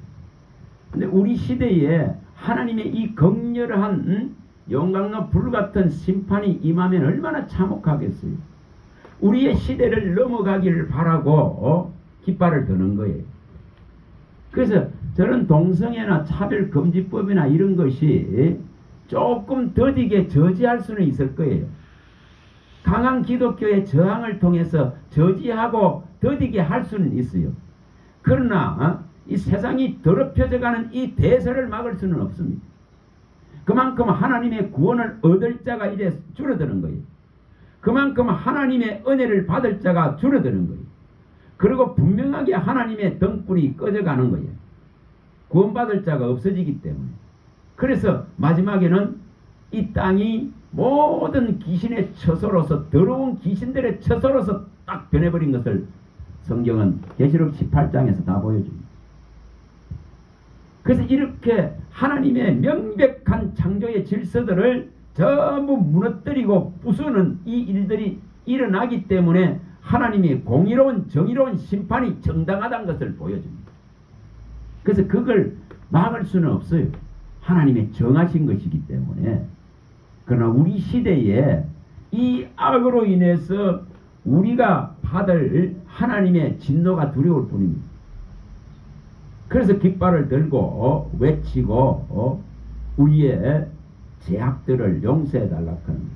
[SPEAKER 1] 근데 우리 시대에 하나님의 이 극렬한 영광과 불같은 심판이 임하면 얼마나 참혹하겠어요. 우리의 시대를 넘어가기를 바라고 깃발을 드는 거예요. 그래서 저는 동성애나 차별금지법이나 이런 것이 조금 더디게 저지할 수는 있을 거예요. 강한 기독교의 저항을 통해서 저지하고 더디게 할 수는 있어요. 그러나 이 세상이 더럽혀져가는 이 대세를 막을 수는 없습니다. 그만큼 하나님의 구원을 얻을 자가 이제 줄어드는 거예요. 그만큼 하나님의 은혜를 받을 자가 줄어드는 거예요. 그리고 분명하게 하나님의 등불이 꺼져가는 거예요. 구원받을 자가 없어지기 때문에. 그래서 마지막에는 이 땅이 모든 귀신의 처소로서 더러운 귀신들의 처소로서 딱 변해버린 것을 성경은 계시록 18장에서 다 보여줍니다. 그래서 이렇게 하나님의 명백한 창조의 질서들을 전부 무너뜨리고 부수는 이 일들이 일어나기 때문에 하나님의 공의로운 정의로운 심판이 정당하다는 것을 보여줍니다. 그래서 그걸 막을 수는 없어요. 하나님의 정하신 것이기 때문에. 그러나 우리 시대에 이 악으로 인해서 우리가 받을 하나님의 진노가 두려울 뿐입니다. 그래서 깃발을 들고 외치고 우리의 죄악들을 용서해달라고 합니다.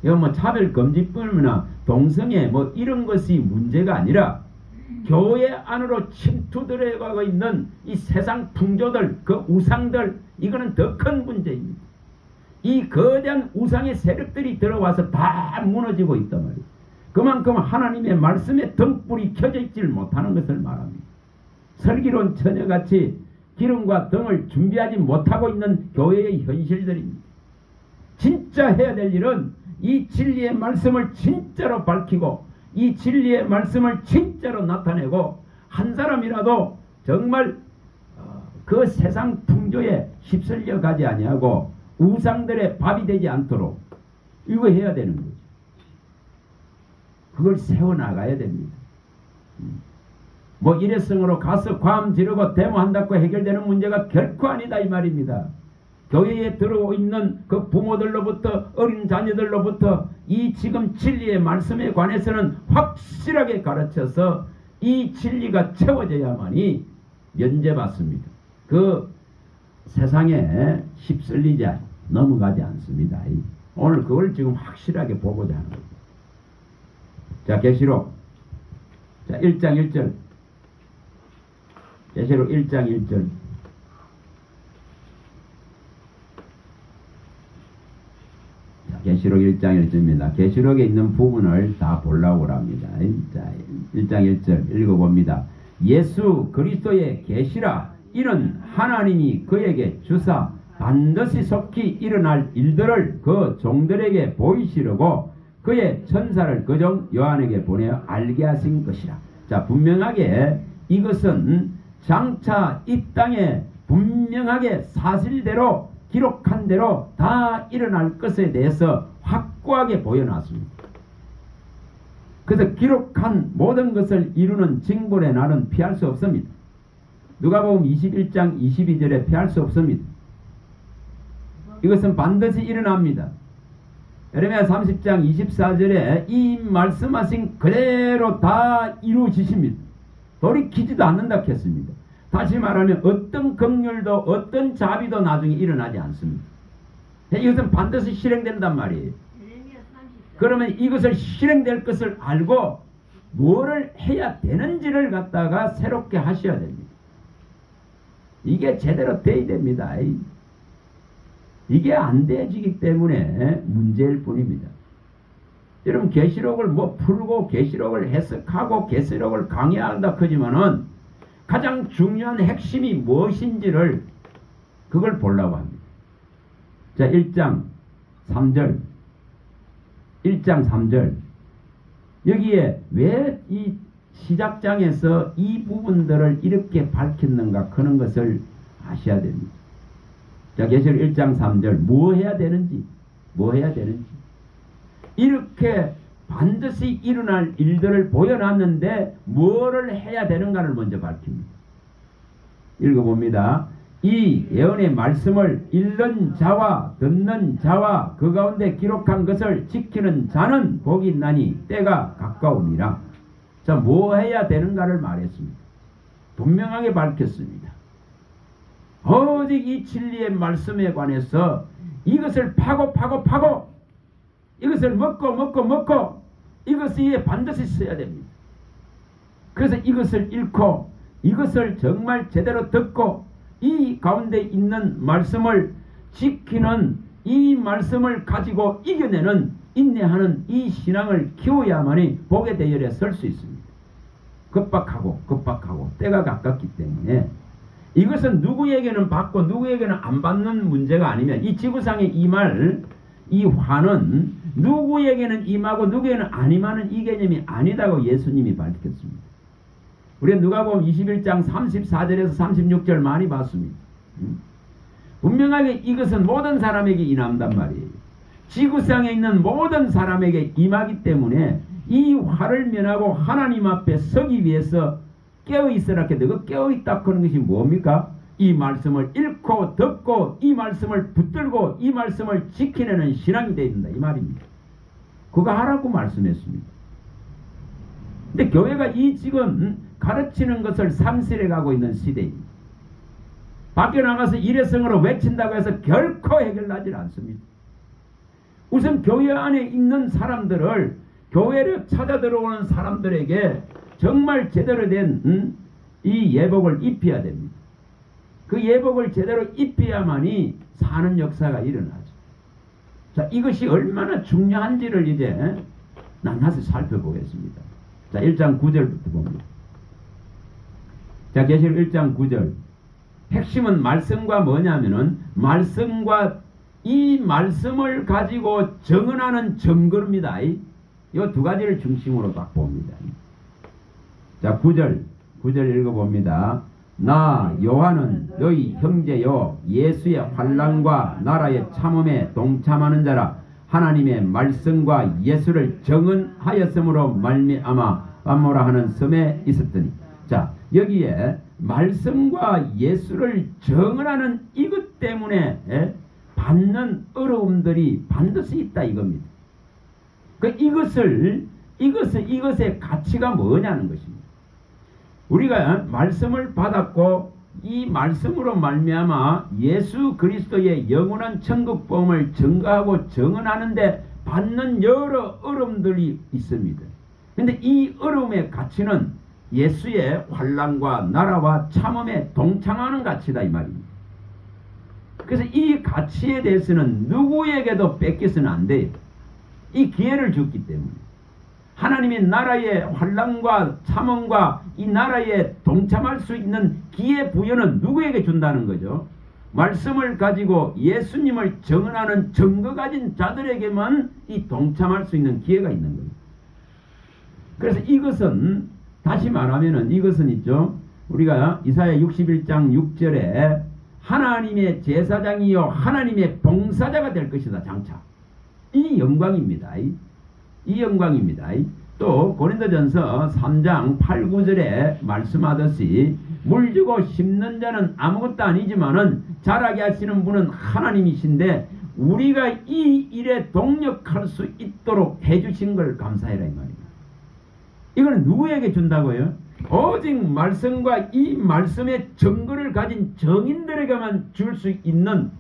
[SPEAKER 1] 이건 뭐 차별금지법이나 동성애 뭐 이런 것이 문제가 아니라 교회 안으로 침투 들어가고 있는 이 세상 풍조들, 그 우상들, 이거는 더 큰 문제입니다. 이 거대한 우상의 세력들이 들어와서 다 무너지고 있단 말이에요. 그만큼 하나님의 말씀에 등불이 켜져 있질 못하는 것을 말합니다. 슬기로운 처녀같이 기름과 등을 준비하지 못하고 있는 교회의 현실들입니다. 진짜 해야 될 일은 이 진리의 말씀을 진짜로 밝히고 이 진리의 말씀을 진짜로 나타내고 한 사람이라도 정말 그 세상 풍조에 휩쓸려 가지 아니하고 우상들의 밥이 되지 않도록 이거 해야 되는 거죠. 그걸 세워나가야 됩니다. 뭐 일회성으로 가서 과음 지르고 데모한다고 해결되는 문제가 결코 아니다 이 말입니다. 교회에 들어오고 있는 그 부모들로부터 어린 자녀들로부터 이 지금 진리의 말씀에 관해서는 확실하게 가르쳐서 이 진리가 채워져야만이 면제받습니다. 그 세상에 휩쓸리지 넘어가지 않습니다. 오늘 그걸 지금 확실하게 보고자 하는 겁니다. 자, 계시록. 자, 1장 1절. 계시록 1장 1절. 자, 계시록 1장 1절입니다. 계시록에 있는 부분을 다 보려고 합니다. 자, 1장 1절 읽어봅니다. 예수 그리스도의 계시라. 이는 하나님이 그에게 주사 반드시 속히 일어날 일들을 그 종들에게 보이시려고 그의 천사를 그종 요한에게 보내어 알게 하신 것이라. 자, 분명하게 이것은 장차 이 땅에 분명하게 사실대로 기록한 대로 다 일어날 것에 대해서 확고하게 보여놨습니다. 그래서 기록한 모든 것을 이루는 징벌의 날은 피할 수 없습니다. 누가복음 21장 22절에 피할 수 없습니다. 이것은 반드시 일어납니다. 예레미야 30장 24절에 이 말씀하신 그대로 다 이루어지십니다. 돌이키지도 않는다 했습니다. 다시 말하면 어떤 긍휼도 어떤 자비도 나중에 일어나지 않습니다. 이것은 반드시 실행된단 말이에요. 그러면 이것을 실행될 것을 알고 뭐를 해야 되는지를 갖다가 새롭게 하셔야 됩니다. 이게 제대로 돼야 됩니다. 이게 안 되어지기 때문에 문제일 뿐입니다. 여러분 계시록을 뭐 풀고 계시록을 해석하고 계시록을 강의한다 하지만은 가장 중요한 핵심이 무엇인지를 그걸 보려고 합니다. 자, 1장 3절 1장 3절 여기에 왜 이 시작장에서 이 부분들을 이렇게 밝혔는가 하는 것을 아셔야 됩니다. 자, 계시록 1장 3절 뭐 해야 되는지 이렇게 반드시 일어날 일들을 보여놨는데 뭐를 해야 되는가를 먼저 밝힙니다. 읽어봅니다. 이 예언의 말씀을 읽는 자와 듣는 자와 그 가운데 기록한 것을 지키는 자는 복이 있나니 때가 가까우니라. 자, 뭐 해야 되는가를 말했습니다. 분명하게 밝혔습니다. 오직 이 진리의 말씀에 관해서 이것을 파고 이것을 먹고 이것이 반드시 써야 됩니다. 그래서 이것을 읽고 이것을 정말 제대로 듣고 이 가운데 있는 말씀을 지키는 이 말씀을 가지고 이겨내는 인내하는 이 신앙을 키워야만이 복의 대열에 설 수 있습니다. 급박하고 때가 가깝기 때문에 이것은 누구에게는 받고 누구에게는 안 받는 문제가 아니면 이 지구상에 임할 이 화는 누구에게는 임하고 누구에게는 안 임하는 이 개념이 아니다고 예수님이 밝혔습니다. 우리 누가복음 21장 34절에서 36절 많이 봤습니다. 분명하게 이것은 모든 사람에게 임한단 말이에요. 지구상에 있는 모든 사람에게 임하기 때문에 이 화를 면하고 하나님 앞에 서기 위해서 깨어있으라 했는데 그 깨어있다 하는 것이 뭡니까? 이 말씀을 읽고 듣고 이 말씀을 붙들고 이 말씀을 지켜내는 신앙이 되어야 된다 이 말입니다. 그거 하라고 말씀했습니다. 근데 교회가 이 지금 가르치는 것을 상실해 가고 있는 시대입니다. 밖에 나가서 일회성으로 외친다고 해서 결코 해결나지 않습니다. 우선 교회 안에 있는 사람들을 교회를 찾아 들어오는 사람들에게 정말 제대로 된 이 예복을 입혀야 됩니다. 그 예복을 제대로 입혀야만이 사는 역사가 일어나죠. 자, 이것이 얼마나 중요한지를 이제 낱낱이 살펴보겠습니다. 자, 1장 9절부터 봅니다. 자, 계시록 1장 9절. 핵심은 말씀과 뭐냐면은 말씀과 이 말씀을 가지고 정언하는 증거입니다. 이 두 가지를 중심으로 딱 봅니다. 자, 9절 읽어봅니다. 나 요한은 너희 형제요 예수의 환난과 나라의 참음에 동참하는 자라. 하나님의 말씀과 예수를 정언하였으므로 말미암아 반모라 하는 섬에 있었더니. 자, 여기에 말씀과 예수를 정언하는 이것 때문에 받는 어려움들이 반드시 있다 이겁니다. 이것의 가치가 뭐냐는 것입니다. 우리가 말씀을 받았고 이 말씀으로 말미암아 예수 그리스도의 영원한 천국 복음을 증거하고 정언하는데 받는 여러 어려움들이 있습니다. 그런데 이 어려움의 가치는 예수의 환난과 나라와 참음에 동참하는 가치다 이 말입니다. 그래서 이 가치에 대해서는 누구에게도 뺏겨서는 안 돼요. 이 기회를 줬기 때문에 하나님의 나라의 환난과 참음과 이 나라에 동참할 수 있는 기회 부여는 누구에게 준다는 거죠? 말씀을 가지고 예수님을 정언하는 증거 가진 자들에게만 이 동참할 수 있는 기회가 있는 거예요. 그래서 이것은 다시 말하면은 이것은 있죠. 우리가 이사야 61장 6절에 하나님의 제사장이요 하나님의 봉사자가 될 것이다 장차. 이 영광입니다. 이 영광입니다. 또 고린도전서 3장 8, 9절에 말씀하듯이 물 주고 심는 자는 아무것도 아니지만은 자라게 하시는 분은 하나님이신데 우리가 이 일에 동력할 수 있도록 해주신 걸 감사해라 이 말입니다. 이거는 누구에게 준다고요? 오직 말씀과 이 말씀의 증거를 가진 정인들에게만 줄 수 있는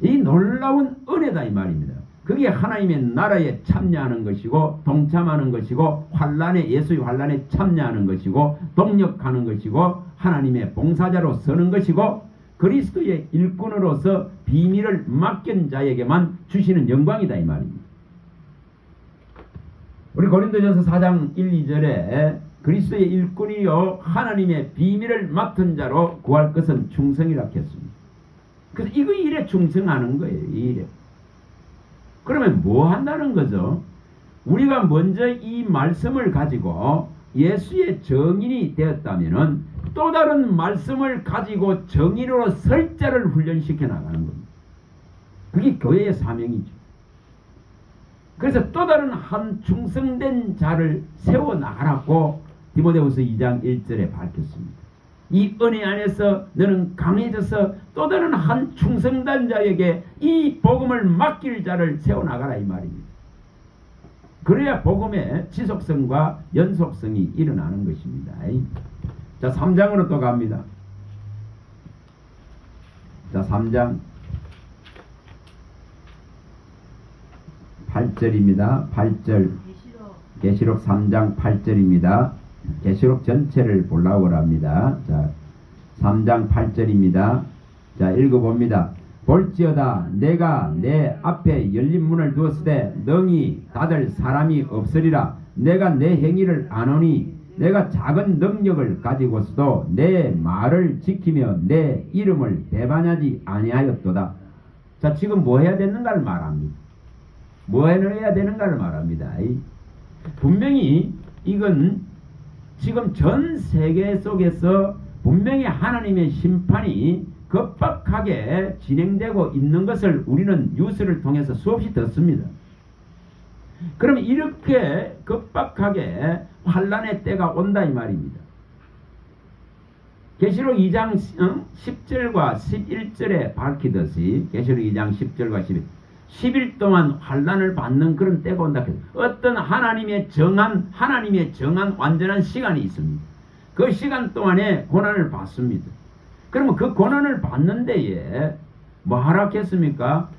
[SPEAKER 1] 이 놀라운 은혜다 이 말입니다. 그게 하나님의 나라에 참여하는 것이고 동참하는 것이고 환난에 예수의 환난에 참여하는 것이고 동력하는 것이고 하나님의 봉사자로 서는 것이고 그리스도의 일꾼으로서 비밀을 맡긴 자에게만 주시는 영광이다 이 말입니다. 우리 고린도전서 4장 1, 2절에 그리스도의 일꾼이요 하나님의 비밀을 맡은 자로 구할 것은 충성이라 했습니다. 그래서 이거 일에 충성하는 거예요. 이 일에. 그러면 뭐 한다는 거죠? 우리가 먼저 이 말씀을 가지고 예수의 정인이 되었다면은 또 다른 말씀을 가지고 정인으로 설 자를 훈련시켜 나가는 겁니다. 그게 교회의 사명이죠. 그래서 또 다른 한 충성된 자를 세워 나가라고 디모데후서 2장 1절에 밝혔습니다. 이 은혜 안에서 너는 강해져서 또 다른 한 충성된 자에게 이 복음을 맡길 자를 세워나가라 이 말입니다. 그래야 복음의 지속성과 연속성이 일어나는 것입니다. 자, 3장으로 또 갑니다. 자, 3장 8절입니다. 8절 계시록 3장 8절입니다. 계시록 전체를 보려고 합니다. 자, 3장 8절입니다. 자, 읽어봅니다. 볼지어다 내가 내 앞에 열린 문을 두었으되 능히 닫을 사람이 없으리라. 내가 내 행위를 아노니 내가 작은 능력을 가지고서도 내 말을 지키며 내 이름을 배반하지 아니하였도다. 자, 지금 뭐 해야 되는가를 말합니다. 뭐 해야 되는가를 말합니다. 분명히 이건 지금 전 세계 속에서 분명히 하나님의 심판이 급박하게 진행되고 있는 것을 우리는 뉴스를 통해서 수없이 듣습니다. 그러면 이렇게 급박하게 환난의 때가 온다 이 말입니다. 계시록 2장 10절과 11절에 밝히듯이 계시록 2장 10절과 11절 10일 동안 환난을 받는 그런 때가 온다. 어떤 하나님의 정한 완전한 시간이 있습니다. 그 시간 동안에 고난을 받습니다. 그러면 그 고난을 받는 데에 뭐 하라겠습니까?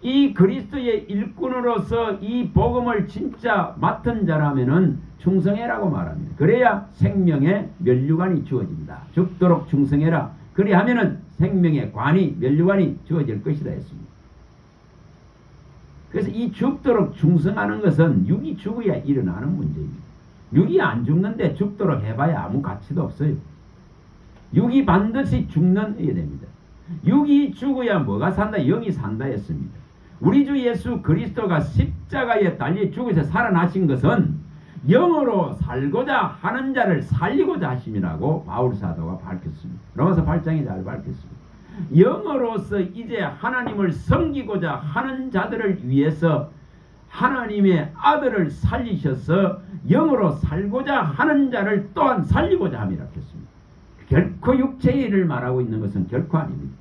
[SPEAKER 1] 이 그리스도의 일꾼으로서 이 복음을 진짜 맡은 자라면은 충성해라고 말합니다. 그래야 생명의 면류관이 주어진다. 죽도록 충성해라. 그리하면은 생명의 관이 면류관이 주어질 것이다 했습니다. 그래서 이 죽도록 충성하는 것은 육이 죽어야 일어나는 문제입니다. 육이 안 죽는데 죽도록 해봐야 아무 가치도 없어요. 육이 반드시 죽는 게 됩니다. 육이 죽어야 뭐가 산다? 영이 산다 했습니다. 우리 주 예수 그리스도가 십자가에 달려 죽어서 살아나신 것은 영으로 살고자 하는 자를 살리고자 하심이라고 바울 사도가 밝혔습니다. 로마서 8장에 잘 밝혔습니다. 영으로서 이제 하나님을 섬기고자 하는 자들을 위해서 하나님의 아들을 살리셔서 영으로 살고자 하는 자를 또한 살리고자 함이라 했습니다. 결코 육체의 일을 말하고 있는 것은 결코 아닙니다.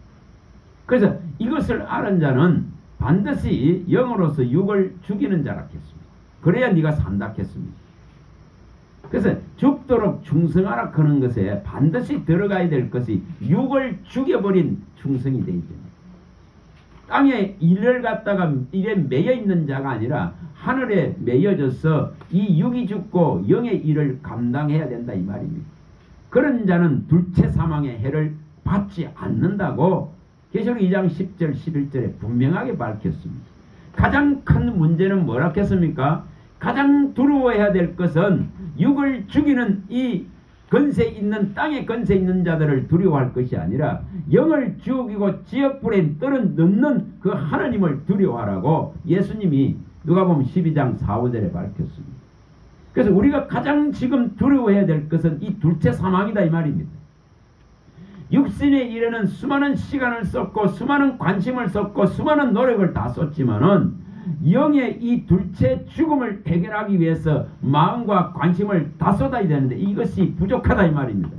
[SPEAKER 1] 그래서 이것을 아는 자는 반드시 영으로서 육을 죽이는 자라 했습니다. 그래야 네가 산다 했습니다. 그래서 죽도록 충성하라 하는 것에 반드시 들어가야 될 것이 육을 죽여버린 충성이 되어야 됩니다. 땅에 일을 갖다가 일에 매여 있는 자가 아니라 하늘에 매여져서 이 육이 죽고 영의 일을 감당해야 된다 이 말입니다. 그런 자는 둘째 사망의 해를 받지 않는다고 계시록 2장 10절 11절에 분명하게 밝혔습니다. 가장 큰 문제는 뭐라 했습니까? 가장 두려워해야 될 것은 육을 죽이는 이 건세 있는 땅에 건세 있는 자들을 두려워할 것이 아니라 영을 죽이고 지옥불에 떨어넘는 그 하나님을 두려워하라고 예수님이 누가복음 12장 4, 5절에 밝혔습니다. 그래서 우리가 가장 지금 두려워해야 될 것은 이 둘째 사망이다 이 말입니다. 육신의 일에는 수많은 시간을 썼고 수많은 관심을 썼고 수많은 노력을 다 썼지만은 영의 이 둘째 죽음을 해결하기 위해서 마음과 관심을 다 쏟아야 되는데 이것이 부족하다 이 말입니다.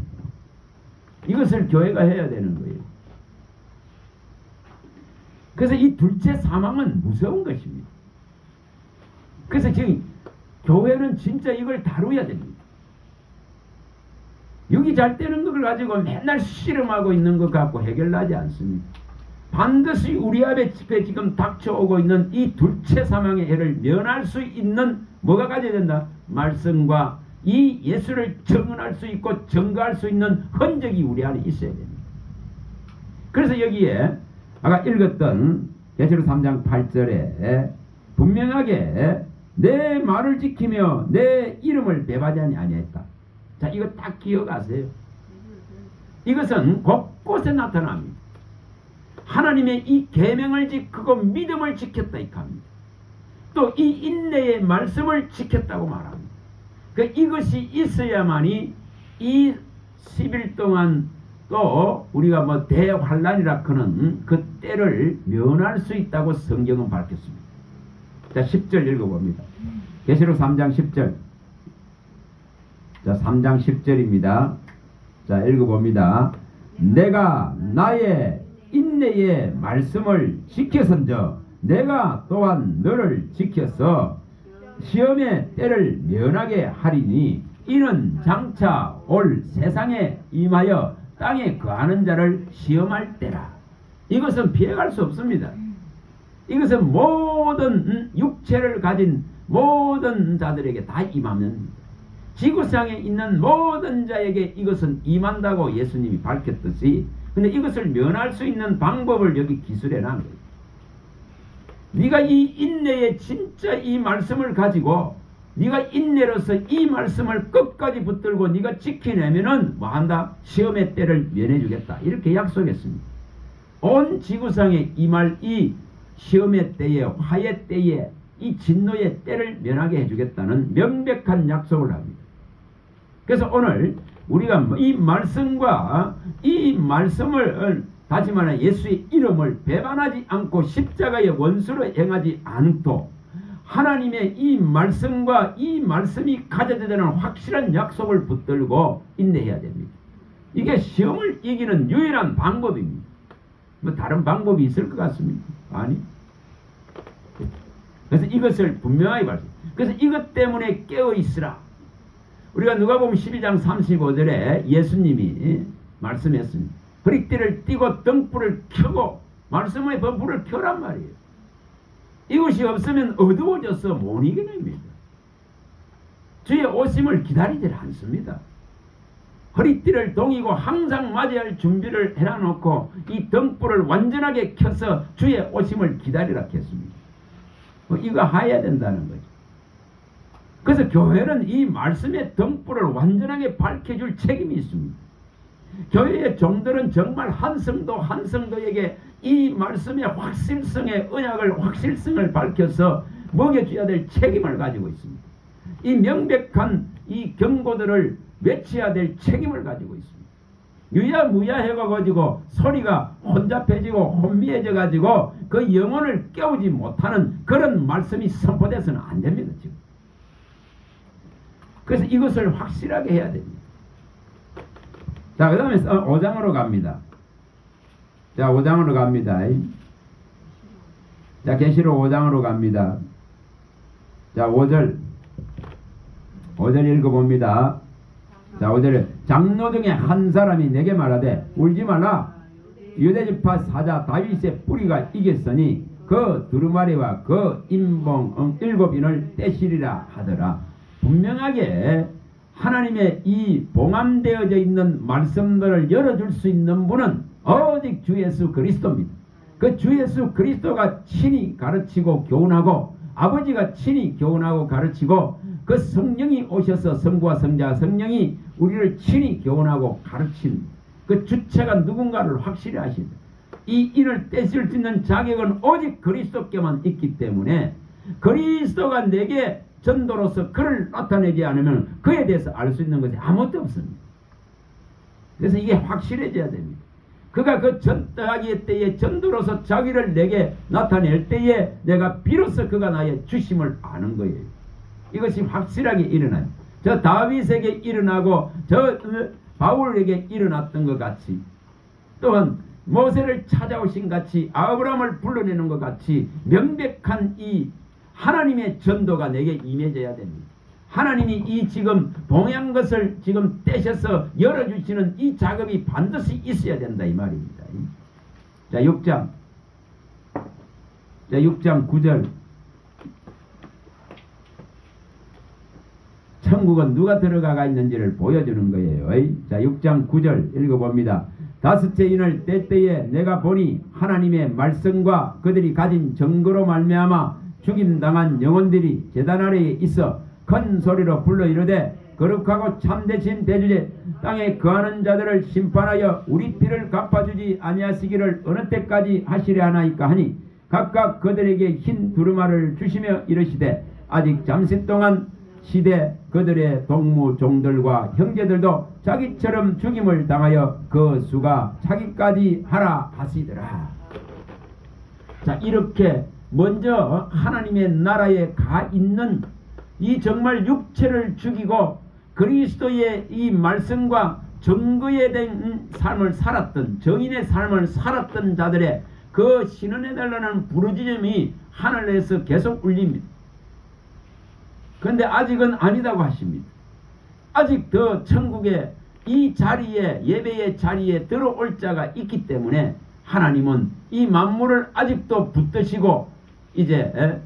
[SPEAKER 1] 이것을 교회가 해야 되는 거예요. 그래서 이 둘째 사망은 무서운 것입니다. 그래서 지금 교회는 진짜 이걸 다루어야 됩니다. 육이 잘 되는 걸 가지고 맨날 씨름하고 있는 것 갖고 해결나지 않습니다. 반드시 우리 앞에 지금 닥쳐오고 있는 이 둘째 사망의 해를 면할 수 있는 뭐가 가져야 된다? 말씀과 이 예수를 증언할 수 있고 증거할 수 있는 흔적이 우리 안에 있어야 됩니다. 그래서 여기에 아까 읽었던 계시록 3장 8절에 분명하게 내 말을 지키며 내 이름을 배반하지 아니했다. 자, 이거 딱 기억하세요. 이것은 곳곳에 나타납니다. 하나님의 이 계명을 지키고 믿음을 지켰다 이 합니다. 또 이 인내의 말씀을 지켰다고 말합니다. 이것이 있어야만이 이 10일 동안 또 우리가 뭐 대환란이라 하는 그 때를 면할 수 있다고 성경은 밝혔습니다. 자, 10절 읽어봅니다. 계시록 3장 10절. 자, 3장 10절입니다. 자, 읽어봅니다. 내가 나의 인내의 말씀을 지켜선저 내가 또한 너를 지켜서 시험의 때를 면하게 하리니 이는 장차 올 세상에 임하여 땅에 거하는 자를 시험할 때라. 이것은 피해갈 수 없습니다. 이것은 모든 육체를 가진 모든 자들에게 다 임하면 지구상에 있는 모든 자에게 이것은 임한다고 예수님이 밝혔듯이 근데 이것을 면할 수 있는 방법을 여기 기술해 놨는 거예요. 네가 이 인내의 진짜 이 말씀을 가지고 네가 인내로서 이 말씀을 끝까지 붙들고 네가 지켜내면은 뭐 한다? 시험의 때를 면해 주겠다. 이렇게 약속했습니다. 온 지구상에 임할 이 시험의 때에 화의 때에 이 진노의 때를 면하게 해주겠다는 명백한 약속을 합니다. 그래서 오늘 우리가 이 말씀과 이 말씀을 다시 말해 예수의 이름을 배반하지 않고 십자가의 원수로 행하지 않도록 하나님의 이 말씀과 이 말씀이 가져야 되는 확실한 약속을 붙들고 인내해야 됩니다. 이게 시험을 이기는 유일한 방법입니다. 뭐 다른 방법이 있을 것 같습니까? 아니. 그래서 이것을 분명하게 말씀. 그래서 이것 때문에 깨어 있으라. 우리가 누가복음 12장 35절에 예수님이 말씀했습니다. 허리띠를 띠고 등불을 켜고 말씀의 불을 켜란 말이에요. 이것이 없으면 어두워져서 못 이겨냅니다. 주의 오심을 기다리질 않습니다. 허리띠를 동이고 항상 맞이할 준비를 해놔놓고 이 등불을 완전하게 켜서 주의 오심을 기다리라 했습니다. 이거 해야 된다는 거죠. 그래서 교회는 이 말씀의 등불을 완전하게 밝혀줄 책임이 있습니다. 교회의 종들은 정말 한 성도 한 성도에게 이 말씀의 확실성의 언약을 확실성을 밝혀서 먹여줘야 될 책임을 가지고 있습니다. 이 명백한 이 경고들을 외쳐야 될 책임을 가지고 있습니다. 유야무야 해가지고 소리가 혼잡해지고 혼미해져가지고 그 영혼을 깨우지 못하는 그런 말씀이 선포돼서는 안 됩니다. 지금. 그래서 이것을 확실하게 해야 됩니다. 자, 그 다음에 5장으로 갑니다. 자, 5장으로 갑니다. 자, 계시록 5장으로 갑니다. 자, 5절 읽어봅니다. 자, 5절에 장로 중에 한 사람이 내게 말하되 울지 말라. 유대지파 사자 다윗의 뿌리가 이겼으니 그 두루마리와 그 임봉 7인을 떼시리라 하더라. 분명하게 하나님의 이 봉함되어져 있는 말씀들을 열어줄 수 있는 분은 오직 주 예수 그리스도입니다. 그 주 예수 그리스도가 친히 가르치고 교훈하고 아버지가 친히 교훈하고 가르치고 그 성령이 오셔서 성부와 성자와 성령이 우리를 친히 교훈하고 가르친 그 주체가 누군가를 확실히 아십니다. 이 인을 떼실 수 있는 자격은 오직 그리스도께만 있기 때문에 그리스도가 내게 전도로서 그를 나타내지 않으면 그에 대해서 알 수 있는 것이 아무것도 없습니다. 그래서 이게 확실해져야 됩니다. 그가 그 전도하기 때에 전도로서 자기를 내게 나타낼 때에 내가 비로소 그가 나의 주심을 아는 거예요. 이것이 확실하게 일어나요. 저 다윗에게 일어나고 저 바울에게 일어났던 것 같이 또한 모세를 찾아오신 같이 아브라함을 불러내는 것 같이 명백한 이 하나님의 전도가 내게 임해져야 됩니다. 하나님이 이 지금 봉양 것을 지금 떼셔서 열어주시는 이 작업이 반드시 있어야 된다 이 말입니다. 자, 6장 9절 천국은 누가 들어가가 있는지를 보여주는 거예요. 자, 6장 9절 읽어봅니다. 다섯째 인을 뗄 때에 내가 보니 하나님의 말씀과 그들이 가진 증거로 말미암아 죽임당한 영혼들이 제단 아래에 있어 큰 소리로 불러 이르되 거룩하고 참되신 대주제 땅에 거하는 자들을 심판하여 우리 피를 갚아주지 아니하시기를 어느 때까지 하시려 하나이까 하니 각각 그들에게 흰 두루마를 주시며 이르시되 아직 잠시 동안 시대 그들의 동무 종들과 형제들도 자기처럼 죽임을 당하여 그 수가 자기까지 하라 하시더라. 자, 이렇게 먼저 하나님의 나라에 가 있는 이 정말 육체를 죽이고 그리스도의 이 말씀과 증거에 대한 삶을 살았던 정인의 삶을 살았던 자들의 그 신원해달라는 부르짖음이 하늘에서 계속 울립니다. 그런데 아직은 아니다고 하십니다. 아직 더 천국의 이 자리에 예배의 자리에 들어올 자가 있기 때문에 하나님은 이 만물을 아직도 붙드시고 이제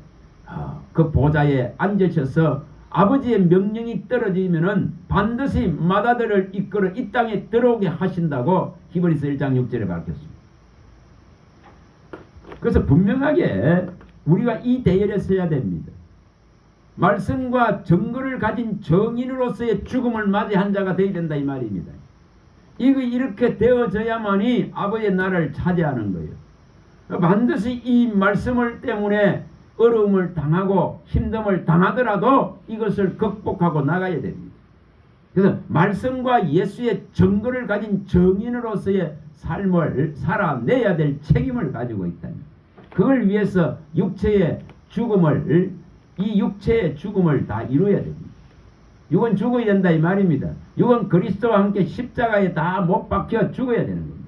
[SPEAKER 1] 그 보좌에 앉으셔서 아버지의 명령이 떨어지면은 반드시 마다들을 이끌어 이 땅에 들어오게 하신다고 히브리서 1장 6절에 밝혔습니다. 그래서 분명하게 우리가 이 대열에 서야 됩니다. 말씀과 증거를 가진 정인으로서의 죽음을 맞이한 자가 되어야 된다 이 말입니다. 이렇게 되어져야만이 아버지의 나라를 차지하는 거예요. 반드시 이 말씀을 때문에 어려움을 당하고 힘듦을 당하더라도 이것을 극복하고 나가야 됩니다. 그래서 말씀과 예수의 증거를 가진 정인으로서의 삶을 살아내야 될 책임을 가지고 있다. 그걸 위해서 이 육체의 죽음을 다 이루어야 됩니다. 육은 죽어야 된다 이 말입니다. 육은 그리스도와 함께 십자가에 다 못 박혀 죽어야 되는 겁니다.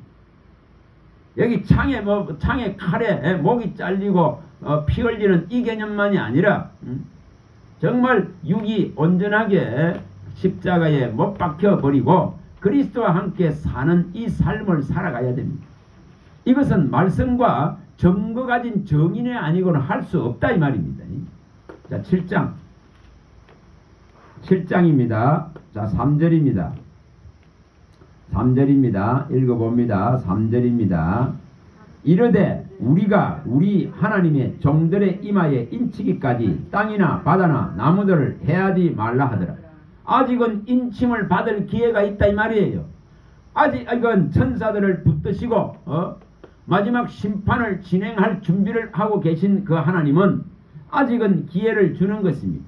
[SPEAKER 1] 여기 창에 칼에 목이 잘리고 피 흘리는 이 개념만이 아니라 정말 육이 온전하게 십자가에 못 박혀 버리고 그리스도와 함께 사는 이 삶을 살아가야 됩니다. 이것은 말씀과 증거 가진 정인이 아니고는 할 수 없다 이 말입니다. 자, 7장입니다. 자, 3절입니다. 읽어봅니다. 3절입니다. 이르되 우리가 우리 하나님의 종들의 이마에 인치기까지 땅이나 바다나 나무들을 해하지 말라 하더라. 아직은 인침을 받을 기회가 있다 이 말이에요. 아직은 천사들을 붙드시고 마지막 심판을 진행할 준비를 하고 계신 그 하나님은 아직은 기회를 주는 것입니다.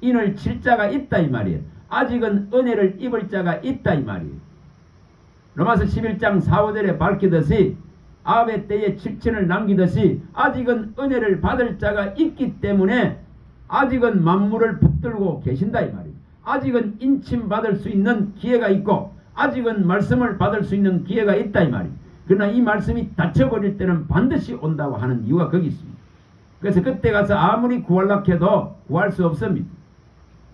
[SPEAKER 1] 인을 칠 자가 있다 이 말이에요. 아직은 은혜를 입을 자가 있다 이 말이에요. 로마서 11장 4, 5절에 밝히듯이 아합의 때에 칠천을 남기듯이 아직은 은혜를 받을 자가 있기 때문에 아직은 만물을 붙들고 계신다 이 말이에요. 아직은 인침 받을 수 있는 기회가 있고 아직은 말씀을 받을 수 있는 기회가 있다 이 말이에요. 그러나 이 말씀이 닫혀버릴 때는 반드시 온다고 하는 이유가 거기 있습니다. 그래서 그때 가서 아무리 구하려고 해도 구할 수 없습니다.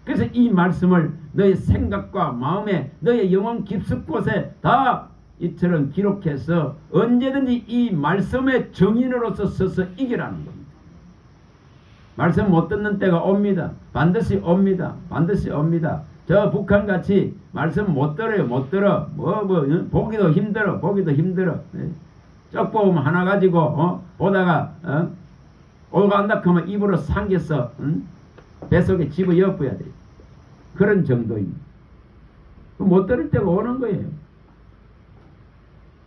[SPEAKER 1] 그래서 이 말씀을 너의 생각과 마음에 너의 영혼 깊숙 곳에 다 이처럼 기록해서 언제든지 이 말씀의 정인으로서 서서 이기라는 겁니다. 말씀 못 듣는 때가 옵니다. 반드시 옵니다. 반드시 옵니다. 저 북한같이 말씀 못 들어요. 못 들어. 보기도 힘들어. 보기도 힘들어. 쪽보음 하나 가지고 보다가 올간다 하면 입으로 삼겨서 뱃속에 집어넣어야 돼요. 그런 정도입니다. 못 들을 때가 오는 거예요.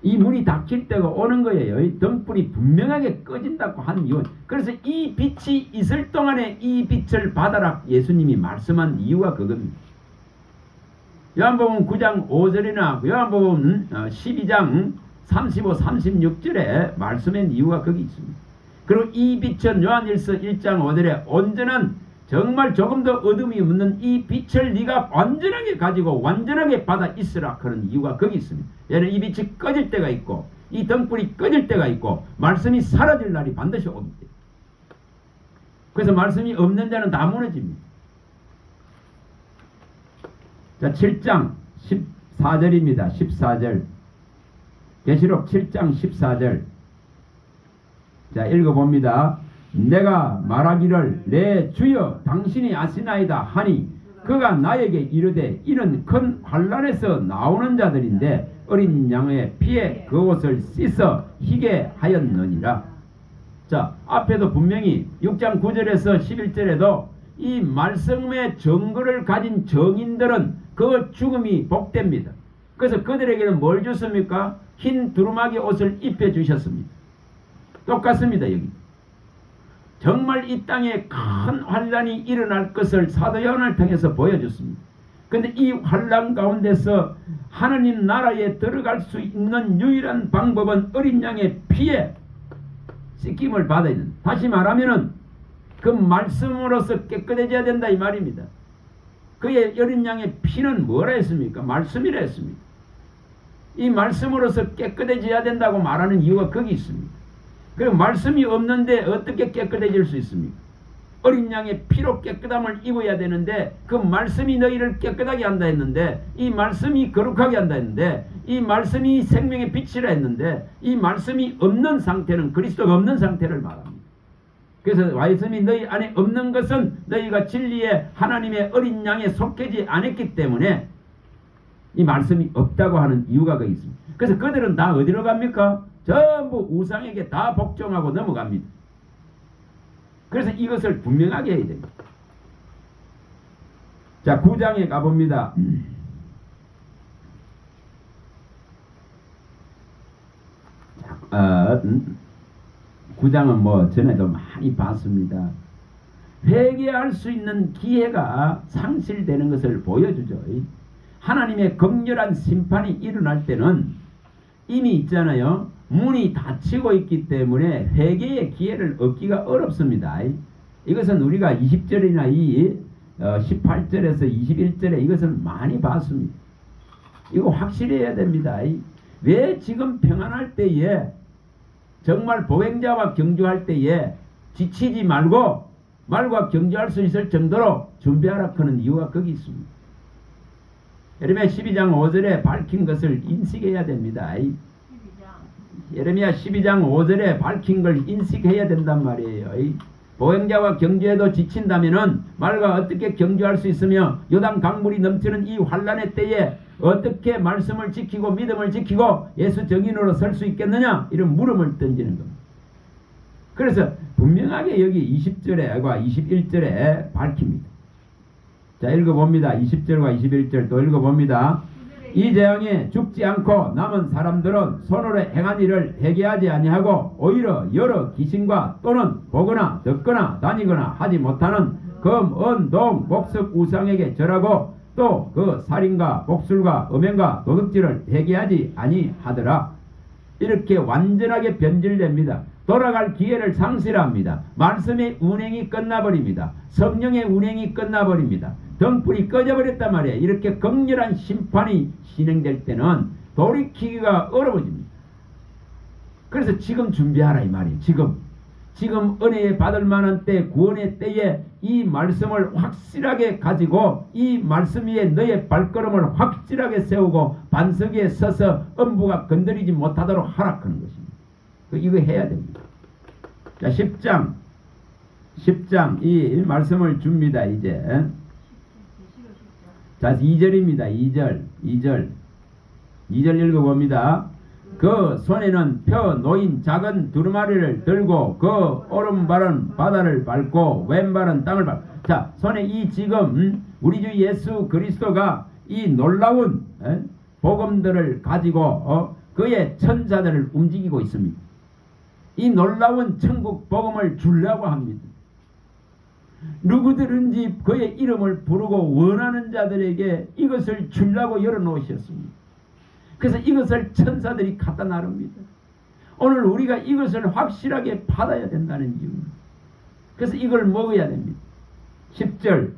[SPEAKER 1] 이 문이 닫힐 때가 오는 거예요. 이 등불이 분명하게 꺼진다고 하는 이유. 그래서 이 빛이 있을 동안에 이 빛을 받아라 예수님이 말씀한 이유가 그겁니다. 요한복음 9장 5절이나 요한복음 12장 35, 36절에 말씀한 이유가 거기 있습니다. 그리고 이 빛은 요한일서 1장 5절에 온전한 정말 조금 더 어둠이 없는 이 빛을 네가 완전하게 가지고 완전하게 받아 있으라 그런 이유가 거기 있습니다. 얘는 이 빛이 꺼질 때가 있고 이 등불이 꺼질 때가 있고 말씀이 사라질 날이 반드시 옵니다. 그래서 말씀이 없는 자는 다 무너집니다. 자, 7장 14절입니다. 14절 계시록 7장 14절 자 읽어봅니다. 내가 말하기를 내 주여 당신이 아시나이다 하니 그가 나에게 이르되 이는 큰 환난에서 나오는 자들인데 어린 양의 피에 그 옷을 씻어 희게 하였느니라. 자, 앞에도 분명히 6장 9절에서 11절에도 이 말씀의 증거를 가진 정인들은 그 죽음이 복됩니다. 그래서 그들에게는 뭘 줬습니까? 흰 두루마기 옷을 입혀주셨습니다. 똑같습니다. 여기 정말 이 땅에 큰 환난이 일어날 것을 사도 요한을 통해서 보여줬습니다. 그런데 이 환난 가운데서 하느님 나라에 들어갈 수 있는 유일한 방법은 어린 양의 피에 씻김을 받아야 된다. 다시 말하면은 그 말씀으로서 깨끗해져야 된다 이 말입니다. 그의 어린 양의 피는 뭐라 했습니까? 말씀이라 했습니다. 이 말씀으로서 깨끗해져야 된다고 말하는 이유가 거기 있습니다. 그 말씀이 없는데 어떻게 깨끗해질 수 있습니까? 어린 양의 피로 깨끗함을 입어야 되는데 그 말씀이 너희를 깨끗하게 한다 했는데 이 말씀이 거룩하게 한다 했는데 이 말씀이 생명의 빛이라 했는데 이 말씀이 없는 상태는 그리스도가 없는 상태를 말합니다. 그래서 말씀이 너희 안에 없는 것은 너희가 진리의 하나님의 어린 양에 속하지 않았기 때문에 이 말씀이 없다고 하는 이유가 거기 있습니다. 그래서 그들은 다 어디로 갑니까? 전부 우상에게 다 복종하고 넘어갑니다. 그래서 이것을 분명하게 해야 됩니다. 자, 9장에 가봅니다. 자, 9장은 뭐 전에도 많이 봤습니다. 회개할 수 있는 기회가 상실되는 것을 보여주죠. 하나님의 극렬한 심판이 일어날 때는 이미 있잖아요. 문이 닫히고 있기 때문에 회개의 기회를 얻기가 어렵습니다. 이것은 우리가 20절이나 이 18절에서 21절에 이것을 많이 봤습니다. 이거 확실히 해야 됩니다. 왜 지금 평안할 때에 정말 보행자와 경주할 때에 지치지 말고 말과 경주할 수 있을 정도로 준비하라 하는 이유가 거기 있습니다. 예레미야 12장 5절에 밝힌 것을 인식해야 됩니다. 예레미야 12장 5절에 밝힌 걸 인식해야 된단 말이에요. 보행자와 경주에도 지친다면은 말과 어떻게 경주할 수 있으며 요단 강물이 넘치는 이 환난의 때에 어떻게 말씀을 지키고 믿음을 지키고 예수 정인으로 설 수 있겠느냐 이런 물음을 던지는 겁니다. 그래서 분명하게 여기 20절과 21절에 밝힙니다. 자, 읽어봅니다. 20절과 21절 또 읽어봅니다. 이 재앙에 죽지 않고 남은 사람들은 손으로 행한 일을 회개하지 아니하고 오히려 여러 귀신과 또는 보거나 듣거나 다니거나 하지 못하는 금, 은, 동, 목석 우상에게 절하고 또 그 살인과 복술과 음행과 도둑질을 회개하지 아니하더라. 이렇게 완전하게 변질됩니다. 돌아갈 기회를 상실합니다. 말씀의 운행이 끝나버립니다. 성령의 운행이 끝나버립니다. 등불이 꺼져버렸단 말이에요. 이렇게 극렬한 심판이 진행될 때는 돌이키기가 어려워집니다. 그래서 지금 준비하라 이 말이에요. 지금 은혜에 받을 만한 때, 구원의 때에 이 말씀을 확실하게 가지고 이 말씀 위에 너의 발걸음을 확실하게 세우고 반석 위에 서서 음부가 건드리지 못하도록 하락하는 것입니다. 이거 해야 됩니다. 자, 10장 이 말씀을 줍니다. 이제 자, 2절입니다. 2절 읽어봅니다. 그 손에는 펴 놓인 작은 두루마리를 들고 그 오른발은 바다를 밟고 왼발은 땅을 밟고, 자, 손에 이 지금 우리 주 예수 그리스도가 이 놀라운 복음들을 가지고 그의 천사들을 움직이고 있습니다. 이 놀라운 천국 복음을 주려고 합니다. 누구든지 그의 이름을 부르고 원하는 자들에게 이것을 주려고 열어놓으셨습니다. 그래서 이것을 천사들이 갖다 나릅니다. 오늘 우리가 이것을 확실하게 받아야 된다는 이유입니다. 그래서 이걸 먹어야 됩니다. 10절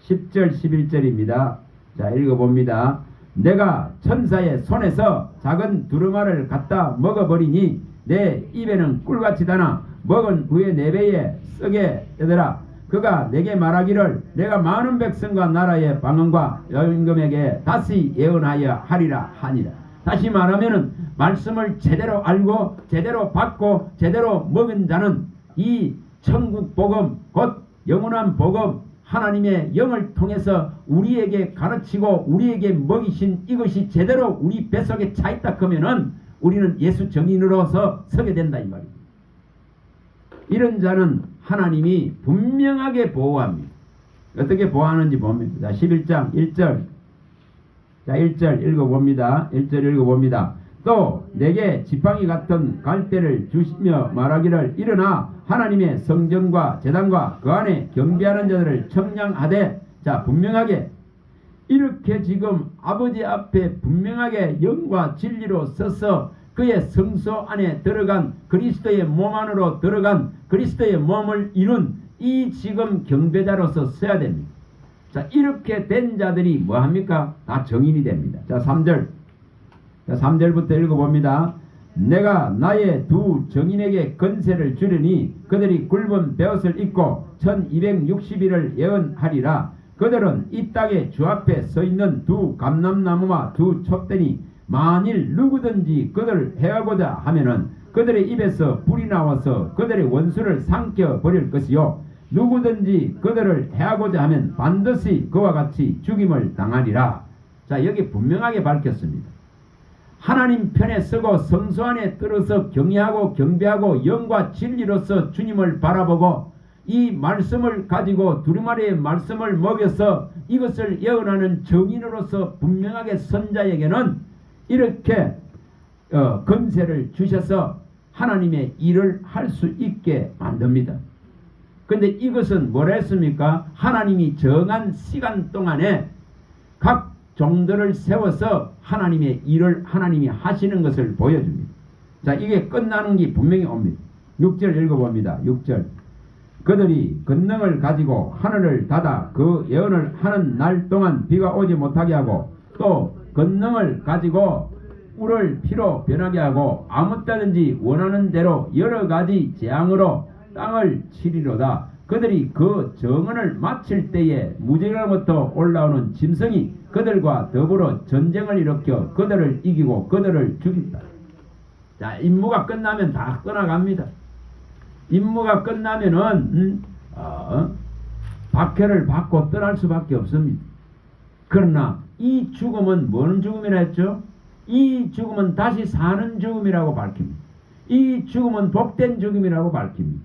[SPEAKER 1] 11절입니다. 자, 읽어봅니다. 내가 천사의 손에서 작은 두루마를 갖다 먹어버리니 내 입에는 꿀같이 다나 먹은 후에 내 배에 썩게 되더라. 그가 내게 말하기를 내가 많은 백성과 나라의 방언과 임금에게 다시 예언하여 하리라 하니라. 다시 말하면은 말씀을 제대로 알고 제대로 받고 제대로 먹은 자는 이 천국 복음 곧 영원한 복음 하나님의 영을 통해서 우리에게 가르치고 우리에게 먹이신 이것이 제대로 우리 뱃속에 차 있다 하면은 우리는 예수 정인으로서 서게 된다 이 말입니다. 이런 자는 하나님이 분명하게 보호합니다. 어떻게 보호하는지 봅니다. 자, 11장 1절. 자, 1절 읽어봅니다. 1절 읽어봅니다. 또 내게 지팡이 같은 갈대를 주시며 말하기를 일어나 하나님의 성전과 제단과 그 안에 경배하는 자들을 청량하되, 자, 분명하게 이렇게 지금 아버지 앞에 분명하게 영과 진리로 서서 그의 성소 안에 들어간 그리스도의 몸 안으로 들어간 그리스도의 몸을 이룬 이 지금 경배자로서 서야 됩니다. 자, 이렇게 된 자들이 뭐합니까? 다 정인이 됩니다. 자, 3절. 자, 3절부터 읽어봅니다. 내가 나의 두 정인에게 건세를 주려니 그들이 굵은 베옷을 입고 1260일을 예언하리라. 그들은 이 땅에 주 앞에 서 있는 두 감람나무와 두 촛대니 만일 누구든지 그들을 해하고자 하면은 그들의 입에서 불이 나와서 그들의 원수를 삼켜 버릴 것이요 누구든지 그들을 해하고자 하면 반드시 그와 같이 죽임을 당하리라. 자, 여기 분명하게 밝혔습니다. 하나님 편에 서고 성소 안에 들어서 경외하고 경배하고 영과 진리로서 주님을 바라보고 이 말씀을 가지고 두루마리의 말씀을 먹여서 이것을 예언하는 정인으로서 분명하게 선자에게는 이렇게 건세를 주셔서 하나님의 일을 할 수 있게 만듭니다. 그런데 이것은 뭐라 했습니까? 하나님이 정한 시간 동안에 각 종들을 세워서 하나님의 일을 하나님이 하시는 것을 보여줍니다. 자, 이게 끝나는 게 분명히 옵니다. 6절 읽어봅니다. 6절. 그들이 권능을 가지고 하늘을 닫아 그 예언을 하는 날 동안 비가 오지 못하게 하고 또 권능을 가지고 꿀을 피로 변하게 하고 아무 때든지 원하는 대로 여러 가지 재앙으로 땅을 치리로다. 그들이 그 정언을 마칠 때에 무지개로부터 올라오는 짐승이 그들과 더불어 전쟁을 일으켜 그들을 이기고 그들을 죽인다. 자, 임무가 끝나면 다 떠나갑니다. 임무가 끝나면은 박해를 받고 떠날 수밖에 없습니다. 그러나 이 죽음은 뭔 죽음이라 했죠? 이 죽음은 다시 사는 죽음이라고 밝힙니다. 이 죽음은 복된 죽음이라고 밝힙니다.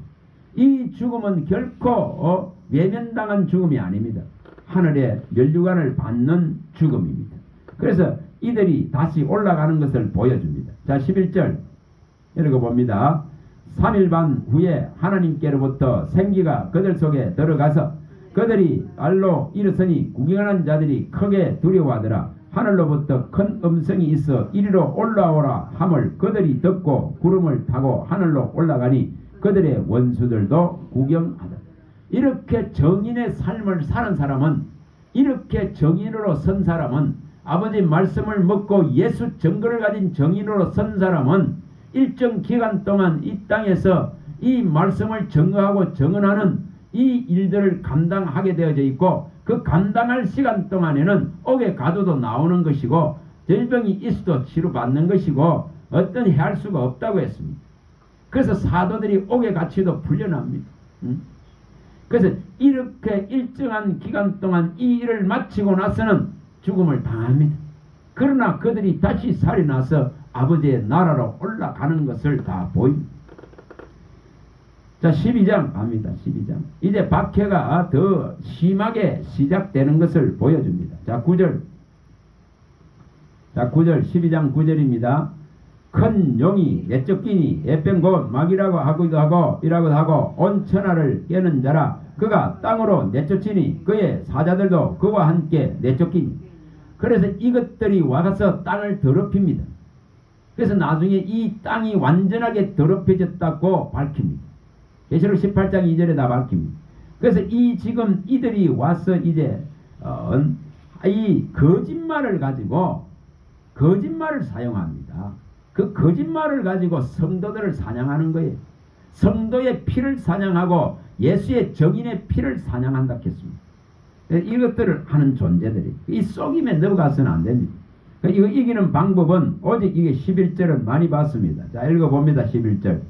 [SPEAKER 1] 이 죽음은 결코 외면당한 죽음이 아닙니다. 하늘의 면류관을 받는 죽음입니다. 그래서 이들이 다시 올라가는 것을 보여줍니다. 자, 11절 읽어봅니다. 3일 반 후에 하나님께로부터 생기가 그들 속에 들어가서 그들이 알로 일어서니 구경하는 자들이 크게 두려워하더라. 하늘로부터 큰 음성이 있어 이리로 올라오라 함을 그들이 듣고 구름을 타고 하늘로 올라가니 그들의 원수들도 구경하더라. 이렇게 정인의 삶을 사는 사람은, 이렇게 정인으로 선 사람은, 아버지 말씀을 먹고 예수 증거를 가진 정인으로 선 사람은 일정 기간 동안 이 땅에서 이 말씀을 증거하고 증언하는 이 일들을 감당하게 되어져 있고, 그 감당할 시간 동안에는 옥에 가둬도 나오는 것이고 질병이 있어도 치료받는 것이고 어떤 해할 수가 없다고 했습니다. 그래서 사도들이 옥에 갇혀도 풀려납니다. 그래서 이렇게 일정한 기간 동안 이 일을 마치고 나서는 죽음을 당합니다. 그러나 그들이 다시 살아나서 아버지의 나라로 올라가는 것을 다 보입니다. 자, 12장 갑니다. 12장. 이제 박해가 더 심하게 시작되는 것을 보여줍니다. 자, 9절. 자, 9절. 12장 9절입니다. 큰 용이 내쫓기니 에뺀 곧 막이라고 하기도 하고 이라고도 하고 온 천하를 깨는 자라. 그가 땅으로 내쫓으니 그의 사자들도 그와 함께 내쫓기니. 그래서 이것들이 와서 땅을 더럽힙니다. 그래서 나중에 이 땅이 완전하게 더럽혀졌다고 밝힙니다. 계시록 18장 2절에 다 밝힙니다. 그래서 이 지금 이들이 와서 이제 이 거짓말을 가지고 거짓말을 사용합니다. 그 거짓말을 가지고 성도들을 사냥하는 거예요. 성도의 피를 사냥하고 예수의 정인의 피를 사냥한다 했습니다. 이것들을 하는 존재들이 이 속임에 넘어가서는 안 됩니다. 이거 이기는 방법은 오직 이게 11절을 많이 봤습니다. 자, 읽어봅니다. 11절.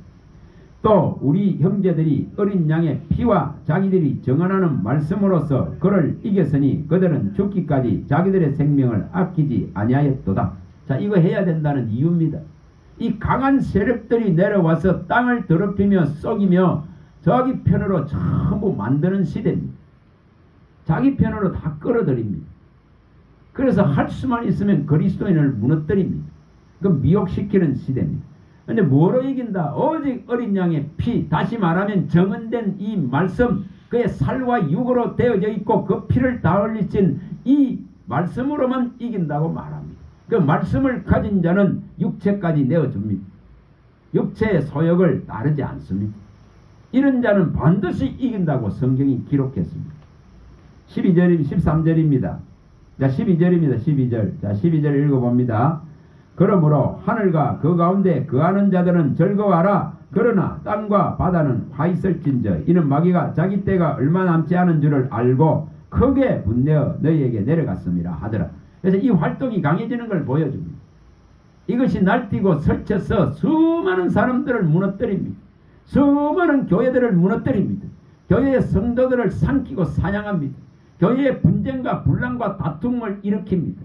[SPEAKER 1] 또 우리 형제들이 어린 양의 피와 자기들이 정언하는 말씀으로서 그를 이겼으니 그들은 죽기까지 자기들의 생명을 아끼지 아니하였도다. 자, 이거 해야 된다는 이유입니다. 이 강한 세력들이 내려와서 땅을 더럽히며 썩이며 자기 편으로 전부 만드는 시대입니다. 자기 편으로 다 끌어들입니다. 그래서 할 수만 있으면 그리스도인을 무너뜨립니다. 그 미혹시키는 시대입니다. 근데 뭐로 이긴다? 오직 어린 양의 피, 다시 말하면 정언된 이 말씀, 그의 살과 육으로 되어져 있고 그 피를 다 흘리신 이 말씀으로만 이긴다고 말합니다. 그 말씀을 가진 자는 육체까지 내어줍니다. 육체의 소욕을 따르지 않습니다. 이런 자는 반드시 이긴다고 성경이 기록했습니다. 13절입니다. 자, 12절입니다. 12절. 자, 12절 읽어봅니다. 그러므로 하늘과 그 가운데 거하는 자들은 즐거워하라. 그러나 땅과 바다는 화 있을진저 이는 마귀가 자기 때가 얼마 남지 않은 줄을 알고 크게 분내어 너희에게 내려갔습니다 하더라. 그래서 이 활동이 강해지는 걸 보여줍니다. 이것이 날뛰고 설쳐서 수많은 사람들을 무너뜨립니다. 수많은 교회들을 무너뜨립니다. 교회의 성도들을 삼키고 사냥합니다. 교회의 분쟁과 분란과 다툼을 일으킵니다.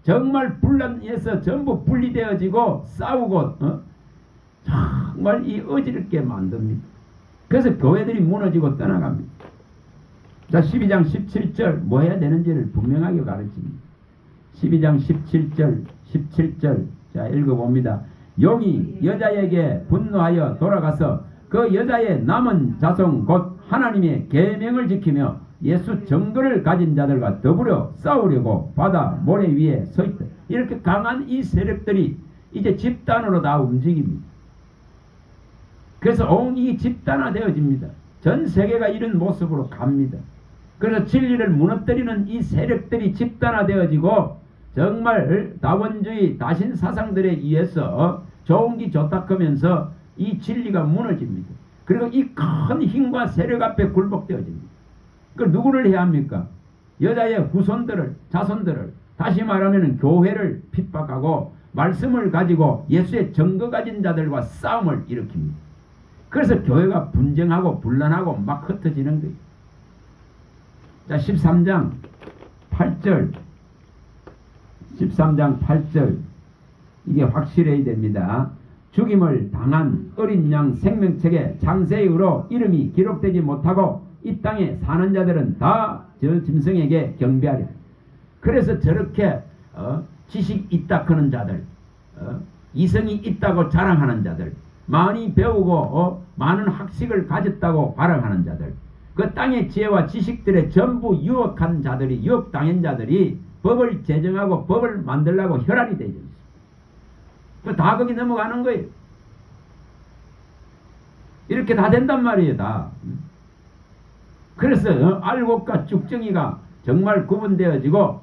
[SPEAKER 1] 정말 분란에서 전부 분리되어지고 싸우고 정말 이 어지럽게 만듭니다. 그래서 교회들이 무너지고 떠나갑니다. 자, 12장 17절 뭐 해야 되는지를 분명하게 가르칩니다. 12장 17절 자, 읽어봅니다. 용이 여자에게 분노하여 돌아가서 그 여자의 남은 자손 곧 하나님의 계명을 지키며 예수 증거를 가진 자들과 더불어 싸우려고 바다 모래 위에 서 있다. 이렇게 강한 이 세력들이 이제 집단으로 다 움직입니다. 그래서 온 이 집단화되어집니다. 전 세계가 이런 모습으로 갑니다. 그래서 진리를 무너뜨리는 이 세력들이 집단화되어지고 정말 다원주의 다신 사상들에 의해서 좋은 기 좋다 하면서 이 진리가 무너집니다. 그리고 이 큰 힘과 세력 앞에 굴복되어집니다. 그 누구를 해야 합니까? 여자의 후손들을, 자손들을, 다시 말하면 교회를 핍박하고 말씀을 가지고 예수의 증거 가진 자들과 싸움을 일으킵니다. 그래서 교회가 분쟁하고 분란하고 막 흩어지는 거예요. 자, 13장 8절 13장 8절 이게 확실해야 됩니다. 죽임을 당한 어린 양 생명책에 창세의 의로 이름이 기록되지 못하고 이 땅에 사는 자들은 다 저 짐승에게 경배하리. 그래서 저렇게 지식 있다 크는 자들, 이성이 있다고 자랑하는 자들, 많이 배우고 많은 학식을 가졌다고 발언하는 자들, 그 땅의 지혜와 지식들에 전부 유혹한 자들이, 유혹당한 자들이 법을 제정하고 법을 만들려고 혈안이 되죠. 다 거기 넘어가는 거예요. 이렇게 다 된단 말이에요. 다. 그래서 알곡과 쭉정이가 정말 구분되어지고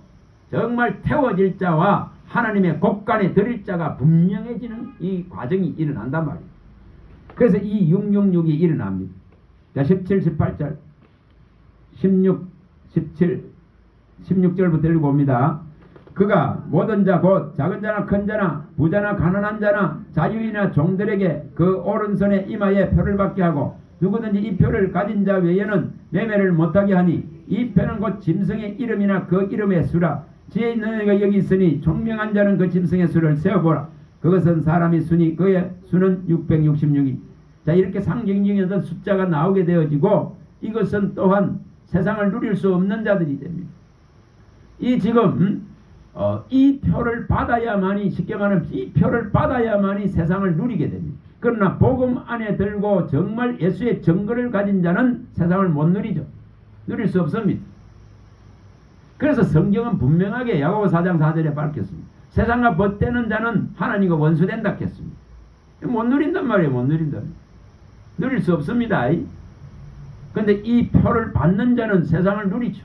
[SPEAKER 1] 정말 태워질 자와 하나님의 곡간에 들일 자가 분명해지는 이 과정이 일어난단 말이에요. 그래서 이 666이 일어납니다. 자, 17, 18절 16, 17, 16절부터 읽어봅니다. 그가 모든 자 곧 작은 자나 큰 자나 부자나 가난한 자나 자유인이나 종들에게 그 오른손에 이마에 표를 받게 하고 누구든지 이 표를 가진 자 외에는 매매를 못하게 하니 이 표는 곧 짐승의 이름이나 그 이름의 수라. 지혜 있는 이가 여기 있으니 총명한 자는 그 짐승의 수를 세어보라. 그것은 사람의 수니 그의 수는 666이. 자, 이렇게 상징적인 어떤 숫자가 나오게 되어지고 이것은 또한 세상을 누릴 수 없는 자들이 됩니다. 이 지금 이 표를 받아야만이, 쉽게 말하면 이 표를 받아야만이 세상을 누리게 됩니다. 그러나 복음 안에 들고 정말 예수의 증거를 가진 자는 세상을 못 누리죠. 누릴 수 없습니다. 그래서 성경은 분명하게 야고보 4장 4절에 밝혔습니다. 세상과 벗되는 자는 하나님과 원수된다 했습니다. 못 누린단 말이에요. 못 누린다. 누릴 수 없습니다. 그런데 이 표를 받는 자는 세상을 누리죠.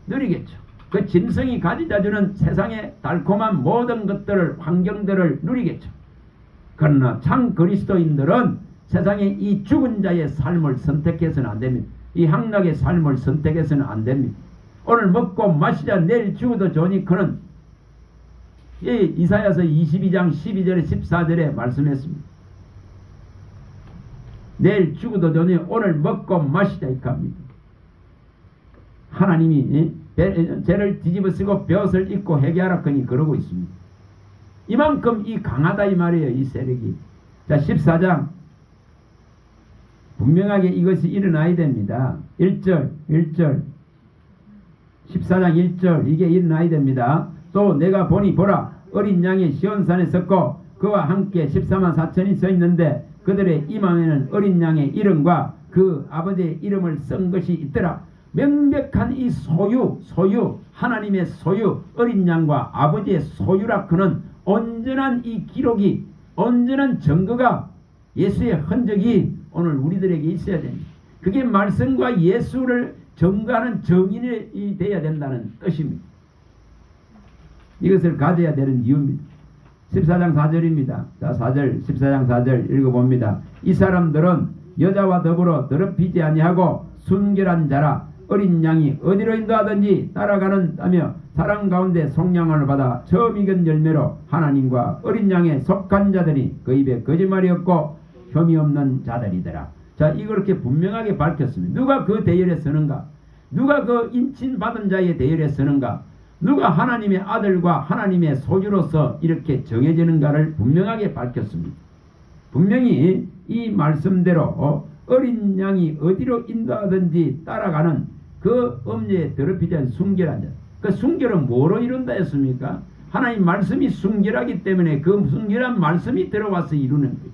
[SPEAKER 1] 누리겠죠. 그 짐승이 가져다 주는 세상의 달콤한 모든 것들을, 환경들을 누리겠죠. 그러나 참 그리스도인들은 세상의 이 죽은 자의 삶을 선택해서는 안 됩니다. 이 향락의 삶을 선택해서는 안 됩니다. 오늘 먹고 마시자 내일 죽어도 좋으니 그는 이 이사야서 22장 12절에 14절에 말씀했습니다. 내일 죽어도 좋으니 오늘 먹고 마시자 이렇게 합니다. 하나님이 죄를 뒤집어 쓰고 벼슬 입고 회개하라 거니 그러고 있습니다. 이만큼 이 강하다 이 말이에요. 이 세력이. 자, 14장 분명하게 이것이 일어나야 됩니다. 1절 14장 1절 이게 일어나야 됩니다. 또 내가 보니 보라 어린 양이 시온산에 섰고 그와 함께 14만 4천이 서 있는데 그들의 이마에는 어린 양의 이름과 그 아버지의 이름을 쓴 것이 있더라. 명백한 이 소유 하나님의 소유 어린 양과 아버지의 소유라. 그는 온전한 이 기록이, 온전한 증거가, 예수의 흔적이 오늘 우리들에게 있어야 됩니다. 그게 말씀과 예수를 증거하는 정인이 되어야 된다는 뜻입니다. 이것을 가져야 되는 이유입니다. 14장 4절입니다. 자, 14장 4절 읽어봅니다. 이 사람들은 여자와 더불어 더럽히지 아니하고 순결한 자라. 어린 양이 어디로 인도하든지 따라가는다며 사랑 가운데 속량을 받아 처음 익은 열매로 하나님과 어린 양에 속한 자들이 그 입에 거짓말이 없고 혐의 없는 자들이더라. 자, 이렇게 분명하게 밝혔습니다. 누가 그 대열에 서는가? 누가 그 인친받은 자의 대열에 서는가? 누가 하나님의 아들과 하나님의 소유로서 이렇게 정해지는가를 분명하게 밝혔습니다. 분명히 이 말씀대로 어린 양이 어디로 인도하든지 따라가는 그 음녀에 더럽히지 않은 순결한 자. 그 순결은 뭐로 이룬다 했습니까? 하나님 말씀이 순결하기 때문에 그 순결한 말씀이 들어와서 이루는 거예요.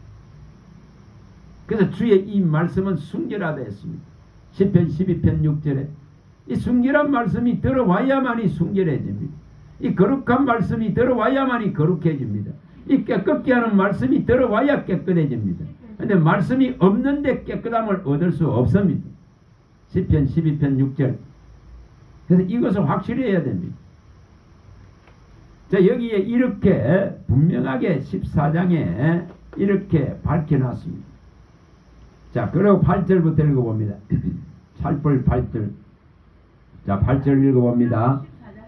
[SPEAKER 1] 그래서 주의 이 말씀은 순결하다 했습니다. 시편 12편 6절에 이 순결한 말씀이 들어와야만이 순결해집니다. 이 거룩한 말씀이 들어와야만이 거룩해집니다. 이 깨끗게 하는 말씀이 들어와야 깨끗해집니다. 그런데 말씀이 없는데 깨끗함을 얻을 수 없습니다. 시편 12편 6절. 그래서 이것을 확실히 해야 됩니다. 자, 여기에 이렇게 분명하게 14장에 이렇게 밝혀놨습니다. 자, 그리고 8절부터 읽어봅니다. 8절. 자, 8절 읽어봅니다.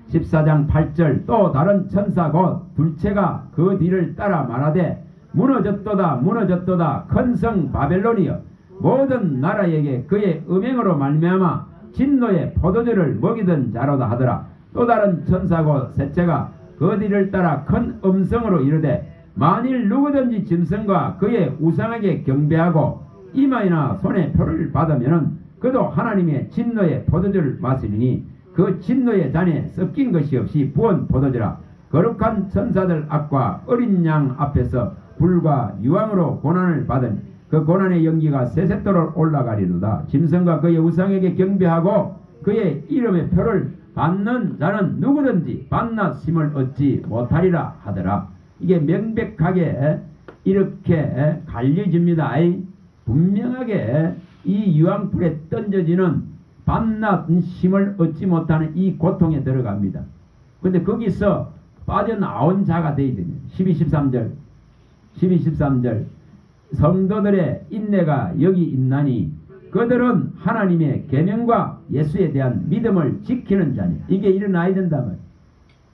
[SPEAKER 1] 14장 8절. 또 다른 천사 곧 둘째가 그 뒤를 따라 말하되 무너졌도다 큰 성 바벨론이여 모든 나라에게 그의 음행으로 말미암아 진노의 포도주를 먹이던 자로다 하더라. 또 다른 천사 곧 셋째가 그 뒤를 따라 큰 음성으로 이르되 만일 누구든지 짐승과 그의 우상에게 경배하고 이마이나 손에 표를 받으면 그도 하나님의 진노의 포도주를 마시리니 그 진노의 잔에 섞인 것이 없이 부은 포도주라. 거룩한 천사들 앞과 어린 양 앞에서 불과 유황으로 고난을 받은 그 고난의 연기가 세세토록 올라가리로다. 짐승과 그의 우상에게 경배하고 그의 이름의 표를 받는 자는 누구든지 밤낮 힘을 얻지 못하리라 하더라. 이게 명백하게 이렇게 갈려집니다. 분명하게 이 유황불에 던져지는 밤낮 힘을 얻지 못하는 이 고통에 들어갑니다. 근데 거기서 빠져나온 자가 되어야 됩니다. 12, 13절 성도들의 인내가 여기 있나니 그들은 하나님의 계명과 예수에 대한 믿음을 지키는 자니 이게 일어나야 된다면.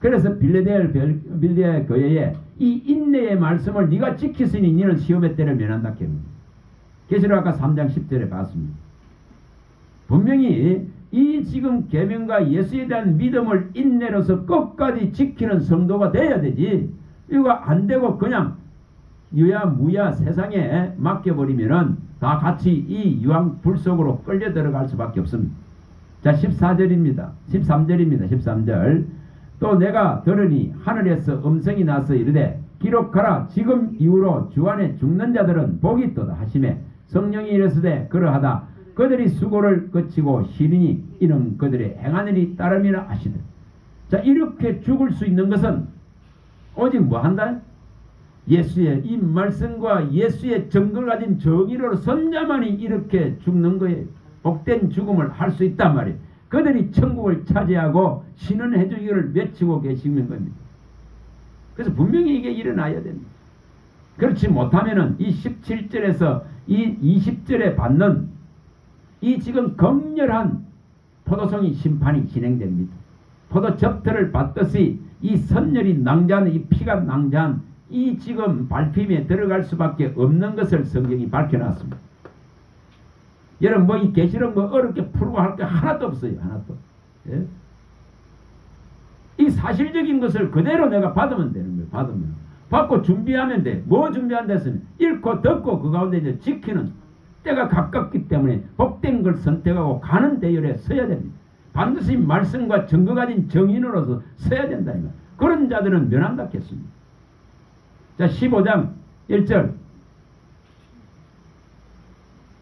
[SPEAKER 1] 그래서 빌레데아 교회에 이 인내의 말씀을 네가 지켰으니 너는 시험의 때를 면한다 했습니다. 계시록 아까 3장 10절에 봤습니다. 분명히 이 지금 계명과 예수에 대한 믿음을 인내로서 끝까지 지키는 성도가 돼야 되지. 이거 안 되고 그냥 유야무야 세상에 맡겨버리면은 다 같이 이 유황불 속으로 끌려 들어갈 수밖에 없습니다. 자, 13절입니다. 13절. 또 내가 들으니 하늘에서 음성이 나서 이르되 기록하라. 지금 이후로 주 안에 죽는 자들은 복이 있도다 하시매 성령이 이르시되 그러하다. 그들이 수고를 거치고 쉬리니 이는 그들의 행한 일이 따름이라 하시되. 자, 이렇게 죽을 수 있는 것은 오직 뭐 한다? 예수의 이 말씀과 예수의 증거를 가진 정의로 선자만이 이렇게 죽는 거예요. 복된 죽음을 할 수 있단 말이에요. 그들이 천국을 차지하고 신원해 주기를 외치고 계시는 겁니다. 그래서 분명히 이게 일어나야 됩니다. 그렇지 못하면은 이 17절에서 이 20절에 받는 이 지금 극렬한 포도송이 심판이 진행됩니다. 포도 접대를 받듯이 이 선열이 낭자한 이 피가 낭자한 이 지금 밟힘에 들어갈 수밖에 없는 것을 성경이 밝혀놨습니다. 여러분 뭐 이 계시록 뭐 어렵게 풀고 할 게 하나도 없어요. 하나도. 예? 이 사실적인 것을 그대로 내가 받으면 되는 거예요. 받고 준비하면 돼. 뭐 준비한다 했으면 읽고 듣고 그 가운데 이제 지키는 때가 가깝기 때문에 복된 걸 선택하고 가는 대열에 서야 됩니다. 반드시 말씀과 증거 가진 정인으로서 서야 된다. 그런 자들은 면한다 했습니다. 자, 15장 1절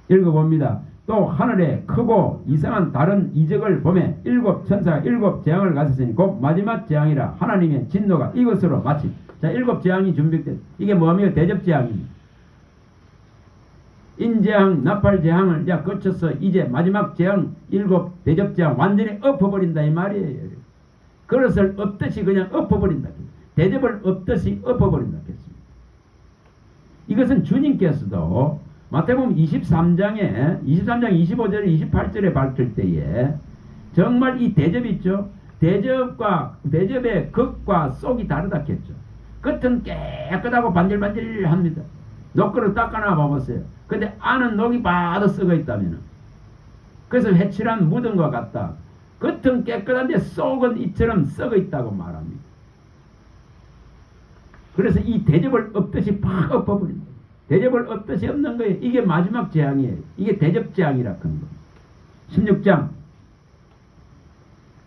[SPEAKER 1] 읽어봅니다. 또 하늘에 크고 이상한 다른 이적을 보매 일곱 천사가 일곱 재앙을 가졌으니 곧 마지막 재앙이라 하나님의 진노가 이것으로 마치. 자, 일곱 재앙이 준비됐. 이게 뭐며 대접재앙입니다. 인재앙, 나팔재앙을 이제 거쳐서 이제 마지막 재앙, 일곱 대접재앙 완전히 엎어버린다 이 말이에요. 그것을 엎듯이 그냥 엎어버린다. 대접을 엎듯이 엎어버린다 했습니다. 이것은 주님께서도 마태복음 23장 25절 28절에 밝힐 때에 정말 이 대접이 있죠. 대접의 겉과 속이 다르다 했죠. 겉은 깨끗하고 반질반질합니다. 녹그릇 닦아놔 봐보세요. 근데 안은 녹이 바도 썩어 있다면 그래서 회칠한 무덤과 같다. 겉은 깨끗한데 속은 이처럼 썩어 있다고 말합니다. 그래서 이 대접을 엎듯이 팍 엎어버린다. 대접을 엎듯이 엎는 거예요. 이게 마지막 재앙이에요. 이게 대접재앙이라 하는 겁니다. 16장.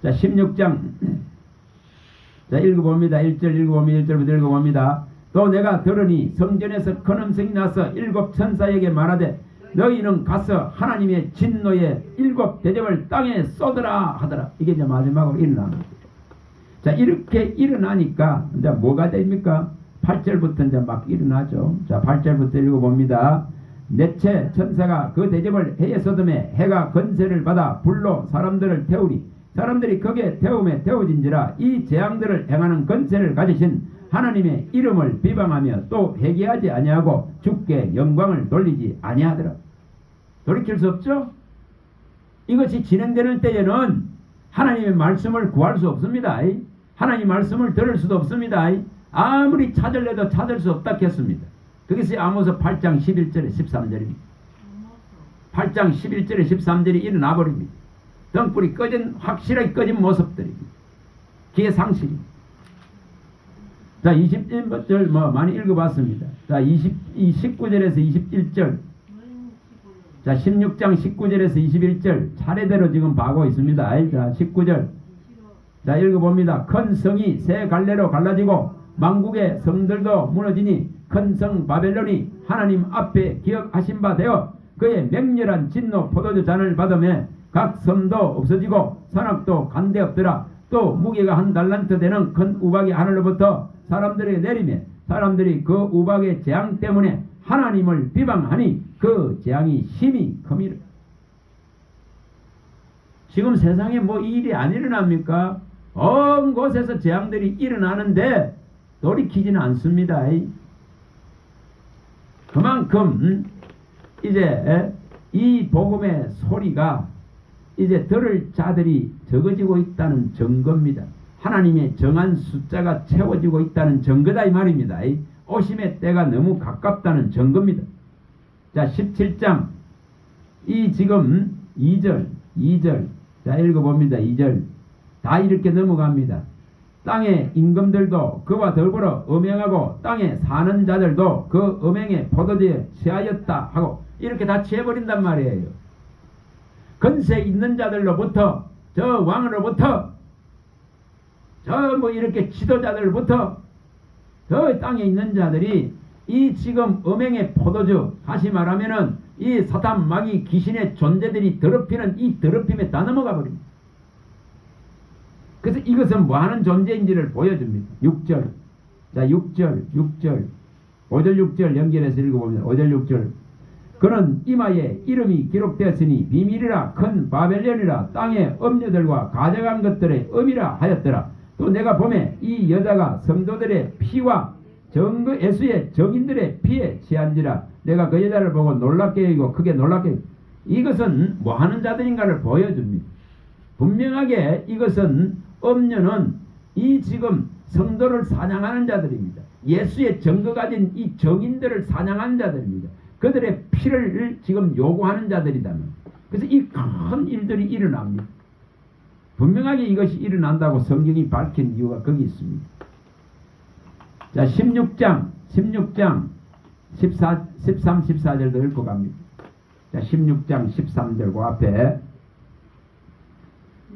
[SPEAKER 1] 자, 16장. 자, 읽어봅니다. 1절 읽어봅니다. 1절부터 읽어봅니다. 또 내가 들으니 성전에서 큰 음성이 나서 일곱 천사에게 말하되 너희는 가서 하나님의 진노의 일곱 대접을 땅에 쏟으라 하더라. 이게 이제 마지막으로 일어나는 거예요. 자, 이렇게 일어나니까 이제 뭐가 됩니까? 8절부터 이제 막 일어나죠. 자, 8절부터 읽어봅니다. 넷째 천사가 그 대접을 해에 쏟음에 해가 건세를 받아 불로 사람들을 태우리 사람들이 거기에 태움에 태워진지라 이 재앙들을 행하는 건세를 가지신 하나님의 이름을 비방하며 또 회개하지 아니하고 주께 영광을 돌리지 아니하더라. 돌이킬 수 없죠. 이것이 진행되는 때에는 하나님의 말씀을 구할 수 없습니다. 하나님 말씀을 들을 수도 없습니다. 아무리 찾으려도 찾을 수 없다 했습니다. 그것이 아모스 8장 11절에 13절입니다. 8장 11절에 13절이 일어나 버립니다. 등불이 꺼진 확실하게 꺼진 모습들입니다. 기의 상실입니다. 자, 21절 많이 읽어봤습니다. 자, 19절에서 21절. 자, 16장 19절에서 21절 차례대로 지금 봐고 있습니다. 자, 19절. 자, 읽어봅니다. 큰 성이 세 갈래로 갈라지고 만국의 성들도 무너지니 큰 성 바벨론이 하나님 앞에 기억하신 바 되어 그의 맹렬한 진노 포도주 잔을 받으며 각 섬도 없어지고 산악도 간데 없더라. 또 무게가 한 달란트 되는 큰 우박이 하늘로부터 사람들에게 내리며 사람들이 그 우박의 재앙 때문에 하나님을 비방하니 그 재앙이 심히 큽니다. 지금 세상에 뭐 일이 안 일어납니까? 온 곳에서 재앙들이 일어나는데 돌이키지는 않습니다. 그만큼 이제 이 복음의 소리가 이제 들을 자들이 적어지고 있다는 증거입니다. 하나님의 정한 숫자가 채워지고 있다는 증거다 이 말입니다. 오심의 때가 너무 가깝다는 증거입니다. 자, 17장 이 지금 2절 자, 읽어봅니다. 2절 다 이렇게 넘어갑니다. 땅의 임금들도 그와 더불어 음행하고 땅에 사는 자들도 그 음행의 포도주에 취하였다 하고 이렇게 다 취해버린단 말이에요. 근세 있는 자들로부터 저 왕으로부터 저 뭐 이렇게 지도자들로부터 저 땅에 있는 자들이 이 지금 음행의 포도주 다시 말하면은 이 사탄 마귀 귀신의 존재들이 더럽히는 이 더럽힘에 다 넘어가 버립니다. 그래서 이것은 뭐하는 존재인지를 보여줍니다. 6절 자 6절 5절 6절 연결해서 읽어보면 5절 6절 그는 이마에 이름이 기록되었으니 비밀이라 큰 바벨론이라 땅의 음녀들과 가져간 것들의 음이라 하였더라. 또 내가 보매 이 여자가 성도들의 피와 정그 예수의 정인들의 피에 취한지라. 내가 그 여자를 보고 놀랍게 여기고 크게 놀랍게 여기고. 이것은 뭐하는 자들인가를 보여줍니다. 분명하게 이것은 음녀는 이 지금 성도를 사냥하는 자들입니다. 예수의 증거 가진 이 정인들을 사냥하는 자들입니다. 그들의 피를 지금 요구하는 자들이다면 그래서 이 큰 일들이 일어납니다. 분명하게 이것이 일어난다고 성경이 밝힌 이유가 거기 있습니다. 자 16장 13, 14절도 읽고 갑니다. 자 16장 13절 그 앞에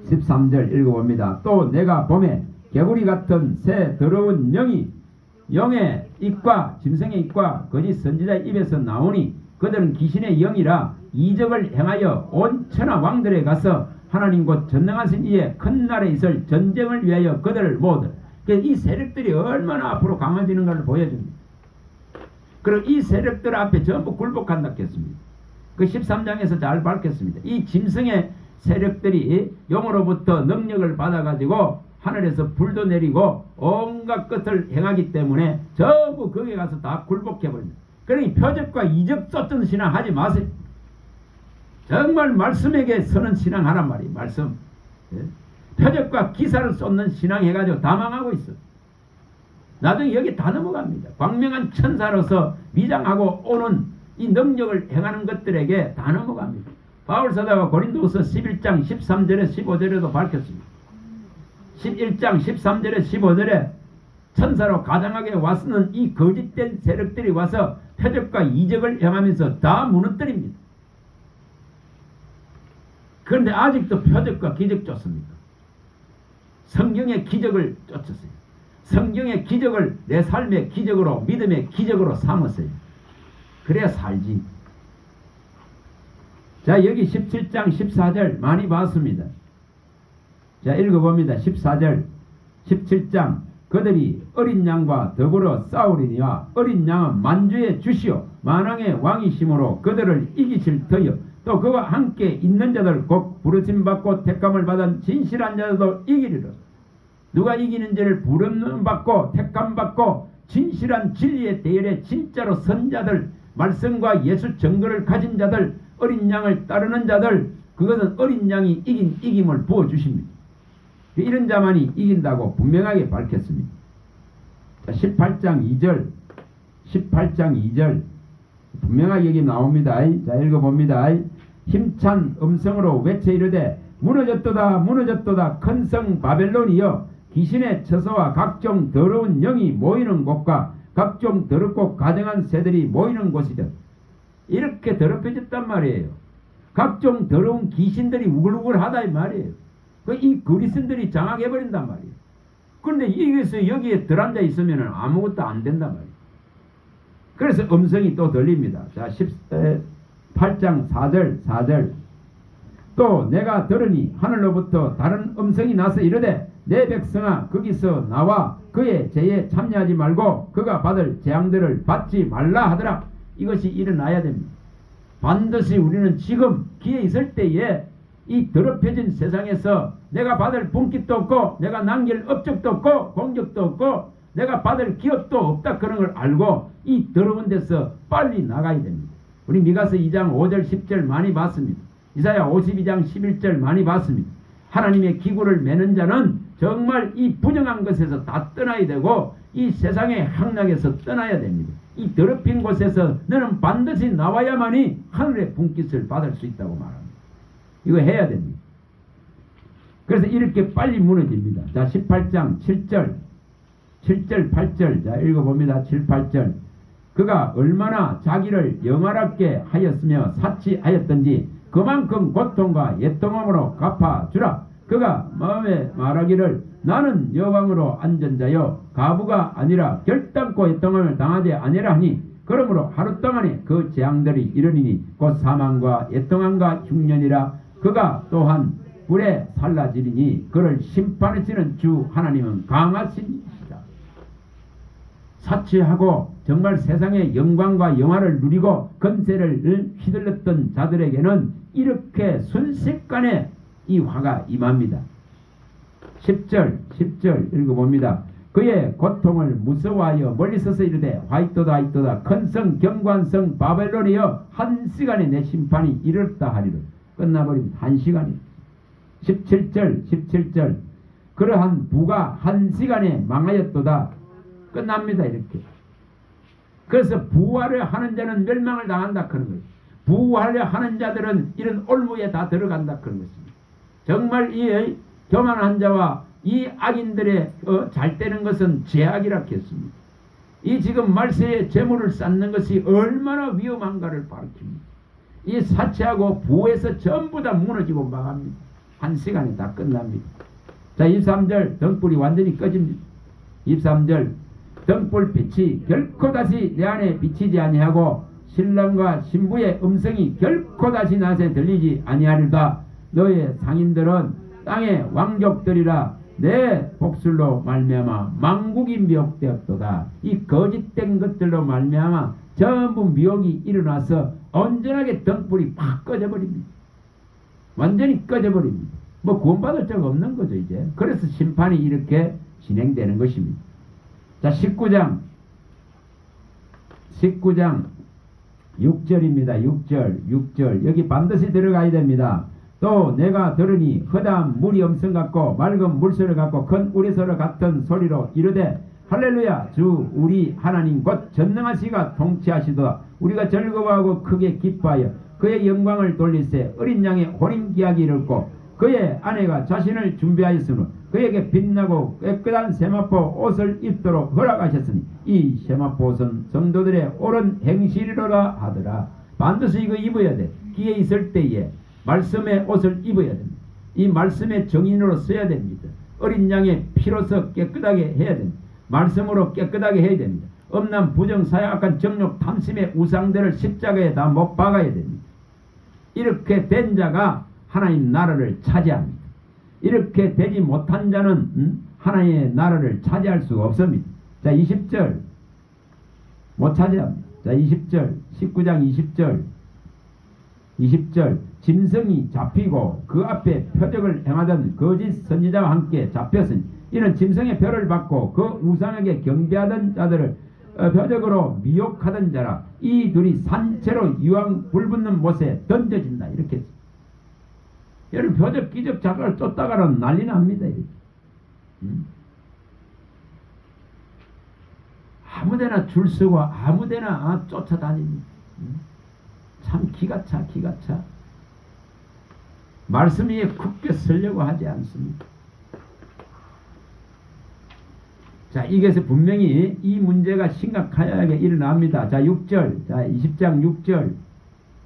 [SPEAKER 1] 13절 읽어봅니다. 또 내가 봄에 개구리 같은 새 더러운 영이 영의 입과 짐승의 입과 거짓 선지자의 입에서 나오니 그들은 귀신의 영이라 이적을 행하여 온 천하 왕들에 가서 하나님 곧 전능하신 이의 큰 날에 있을 전쟁을 위하여 그들을 모으더라. 이 세력들이 얼마나 앞으로 강해지는가를 보여줍니다. 그리고 이 세력들 앞에 전부 굴복한다 했습니다. 그 13장에서 잘 밝혔습니다. 이 짐승의 세력들이 영으로부터 능력을 받아가지고 하늘에서 불도 내리고 온갖 것을 행하기 때문에 전부 거기에 가서 다 굴복해버립니다. 그러니 표적과 이적 쫓는 신앙 하지 마세요. 정말 말씀에게 서는 신앙 하란 말이에요. 말씀. 표적과 기사를 쏟는 신앙 해가지고 다 망하고 있어. 나중에 여기 다 넘어갑니다. 광명한 천사로서 위장하고 오는 이 능력을 행하는 것들에게 다 넘어갑니다. 바울사도가 고린도후서 11장 13절에 15절에도 밝혔습니다. 11장 13절에 15절에 천사로 가장하게 와서는 이 거짓된 세력들이 와서 표적과 이적을 행하면서 다 무너뜨립니다. 그런데 아직도 표적과 기적 쫓습니까? 성경의 기적을 쫓았어요. 성경의 기적을 내 삶의 기적으로 믿음의 기적으로 삼았어요. 그래야 살지. 자 여기 17장 14절 많이 봤습니다. 자 읽어봅니다. 14절 17장 그들이 어린 양과 더불어 싸우리니와 어린 양은 만주의 주시오 만왕의 왕이심으로 그들을 이기실 터여 또 그와 함께 있는 자들 곧 부르심 받고 택감을 받은 진실한 자들도 이기리라. 누가 이기는지를 부름 받고 택감 받고 진실한 진리의 대열에 진짜로 선 자들 말씀과 예수 증거를 가진 자들 어린 양을 따르는 자들 그것은 어린 양이 이김을 부어주십니다. 이런 자만이 이긴다고 분명하게 밝혔습니다. 자, 18장 2절 분명하게 여기 나옵니다. 자 읽어봅니다. 힘찬 음성으로 외쳐 이르되 무너졌도다 무너졌도다 큰 성 바벨론이여 귀신의 처소와 각종 더러운 영이 모이는 곳과 각종 더럽고 가증한 새들이 모이는 곳이죠. 이렇게 더럽혀졌단 말이에요. 각종 더러운 귀신들이 우글우글하다 이 말이에요. 이 그리스인들이 장악해버린단 말이에요. 그런데 여기서 여기에 들어앉아 있으면 아무것도 안 된단 말이에요. 그래서 음성이 또 들립니다. 자, 8장 4절. 또 내가 들으니 하늘로부터 다른 음성이 나서 이르되 내 백성아 거기서 나와 그의 죄에 참여하지 말고 그가 받을 재앙들을 받지 말라 하더라. 이것이 일어나야 됩니다. 반드시 우리는 지금 기회 있을 때에 이 더럽혀진 세상에서 내가 받을 분깃도 없고 내가 남길 업적도 없고 공적도 없고 내가 받을 기업도 없다 그런 걸 알고 이 더러운 데서 빨리 나가야 됩니다. 우리 미가서 2장 5절 10절 많이 봤습니다. 이사야 52장 11절 많이 봤습니다. 하나님의 기구를 매는 자는 정말 이 부정한 것에서 다 떠나야 되고 이 세상의 향락에서 떠나야 됩니다. 이 더럽힌 곳에서 너는 반드시 나와야만이 하늘의 분깃을 받을 수 있다고 말합니다. 이거 해야 됩니다. 그래서 이렇게 빨리 무너집니다. 자, 18장 7절 8절 자 읽어봅니다. 7, 8절 그가 얼마나 자기를 영화롭게 하였으며 사치하였던지 그만큼 고통과 애통함으로 갚아주라. 그가 마음에 말하기를 나는 여왕으로 앉은 자여 가부가 아니라 결단코 애통함을 당하지 아니라 하니 그러므로 하루 동안에 그 재앙들이 이르리니 곧 사망과 애통함과 흉년이라. 그가 또한 불에 살라지리니 그를 심판하시는 주 하나님은 강하신 이시다. 사치하고 정말 세상의 영광과 영화를 누리고 건세를 휘둘렀던 자들에게는 이렇게 순식간에 이 화가 임합니다. 10절 읽어봅니다. 그의 고통을 무서워하여 멀리서서 이르되 화이토다 큰 성 견고한 성 바벨론이여 한 시간에 내 심판이 이르렀다 하리라. 끝나버립니다. 한 시간이. 17절 그러한 부가 한 시간에 망하였도다. 끝납니다. 이렇게. 그래서 부활을 하는 자는 멸망을 당한다 그런 거예요. 부활을 하는 자들은 이런 올무에 다 들어간다 그런 것입니다. 정말 이 교만한 자와 이 악인들의 잘 되는 것은 죄악이라 했습니다. 이 지금 말세에 재물을 쌓는 것이 얼마나 위험한가를 밝힙니다. 이 사치하고 부에서 전부 다 무너지고 망합니다. 한 시간에 다 끝납니다. 자, 23절 등불이 완전히 꺼집니다. 23절 등불빛이 결코 다시 내 안에 비치지 아니하고 신랑과 신부의 음성이 결코 다시 나에 들리지 아니하리다. 너의 상인들은 땅의 왕족들이라 내 복술로 말미암아 만국이 미혹되었도다. 이 거짓된 것들로 말미암아 전부 미혹이 일어나서 온전하게 등불이 팍 꺼져버립니다. 완전히 꺼져버립니다. 뭐 구원받을 적 없는 거죠 이제. 그래서 심판이 이렇게 진행되는 것입니다. 자, 19장 6절입니다. 6절 여기 반드시 들어가야 됩니다. 또 내가 들으니 허다한 물이 엄청 같고 맑은 물소리 같고 큰 우레소리 같은 소리로 이르되 할렐루야 주 우리 하나님 곧 전능하시가 통치하시도다. 우리가 즐거워하고 크게 기뻐하여 그의 영광을 돌리세. 어린 양의 혼인기약이 이르고 그의 아내가 자신을 준비하였으므로 그에게 빛나고 깨끗한 세마포 옷을 입도록 허락하셨으니 이 세마포 옷은 성도들의 옳은 행실이로라 하더라. 반드시 이거 입어야 돼. 기회 있을 때에 말씀의 옷을 입어야 됩니다. 이 말씀의 정인으로 써야 됩니다. 어린 양의 피로서 깨끗하게 해야 됩니다. 말씀으로 깨끗하게 해야 됩니다. 엄난 부정 사약한 정욕 탐심의 우상들을 십자가에 다 못 박아야 됩니다. 이렇게 된 자가 하나님 나라를 차지합니다. 이렇게 되지 못한 자는 하나님의 나라를 차지할 수가 없습니다. 자, 20절 못 차지합니다. 자, 20절 19장 20절 짐승이 잡히고 그 앞에 표적을 행하던 거짓 선지자와 함께 잡혔으니 이는 짐승의 표를 받고 그 우상에게 경배하던 자들을 표적으로 미혹하던 자라. 이 둘이 산채로 이왕 불붙는 못에 던져진다. 이렇게 했습니다. 여러분 표적 기적 작가를 쫓다가는 난리 납니다. 아무데나 줄 서고 아무데나 쫓아다닙니다. 참 기가 차. 말씀 위에 굳게 서려고 하지 않습니다. 자, 이것은 분명히 이 문제가 심각하게 일어납니다. 자, 6절. 자, 20장 6절.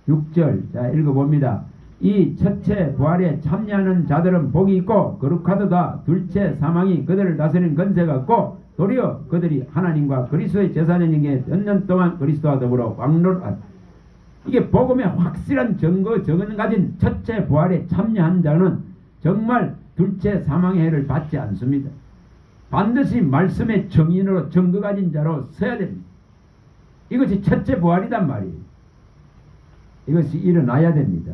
[SPEAKER 1] 6절. 자, 읽어봅니다. 이 첫째 부활에 참여하는 자들은 복이 있고 거룩하도다. 둘째 사망이 그들을 다스리는 권세가 없고 도리어 그들이 하나님과 그리스도의 제사장에게 몇 동안 그리스도와 더불어 왕노릇하라. 이게 복음의 확실한 정언 가진 첫째 부활에 참여한 자는 정말 둘째 사망의 해를 받지 않습니다. 반드시 말씀의 정인으로 증거 가진 자로 서야 됩니다. 이것이 첫째 부활이단 말이에요. 이것이 일어나야 됩니다.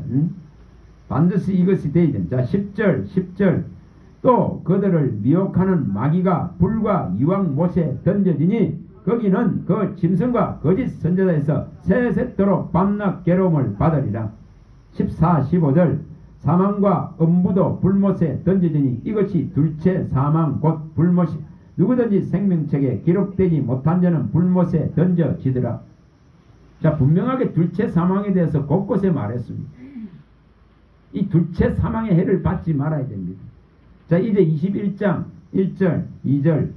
[SPEAKER 1] 반드시 이것이 되어야 됩니다. 자, 10절 또 그들을 미혹하는 마귀가 불과 이왕 못에 던져지니 거기는 그 짐승과 거짓 선지자에서 세세토록 밤낮 괴로움을 받으리라. 14, 15절 사망과 음부도 불못에 던져지니 이것이 둘째 사망 곧 불못이 누구든지 생명책에 기록되지 못한 자는 불못에 던져지더라. 자, 분명하게 둘째 사망에 대해서 곳곳에 말했습니다. 이 둘째 사망의 해를 받지 말아야 됩니다. 자, 이제 21장 1절 2절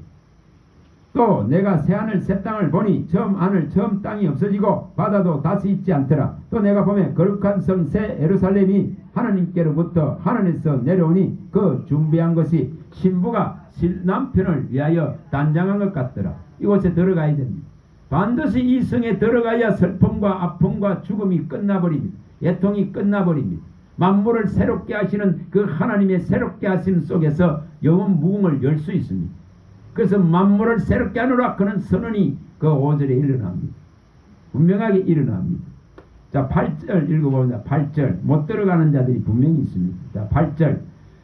[SPEAKER 1] 또 내가 새하늘 새 땅을 보니 처음 하늘 처음 땅이 없어지고 바다도 다시 있지 않더라. 또 내가 보매 거룩한 성 새 예루살렘이 하나님께로부터 하늘에서 내려오니 그 준비한 것이 신부가 남편을 위하여 단장한 것 같더라. 이곳에 들어가야 됩니다. 반드시 이 성에 들어가야 슬픔과 아픔과 죽음이 끝나버립니다. 애통이 끝나버립니다. 만물을 새롭게 하시는 그 하나님의 새롭게 하심 속에서 영원 무궁을 열 수 있습니다. 그래서 만물을 새롭게 하느라 그는 선언이 그 5절에 일어납니다. 분명하게 일어납니다. 자, 8절 읽어봅니다. 8절 못 들어가는 자들이 분명히 있습니다. 자, 8절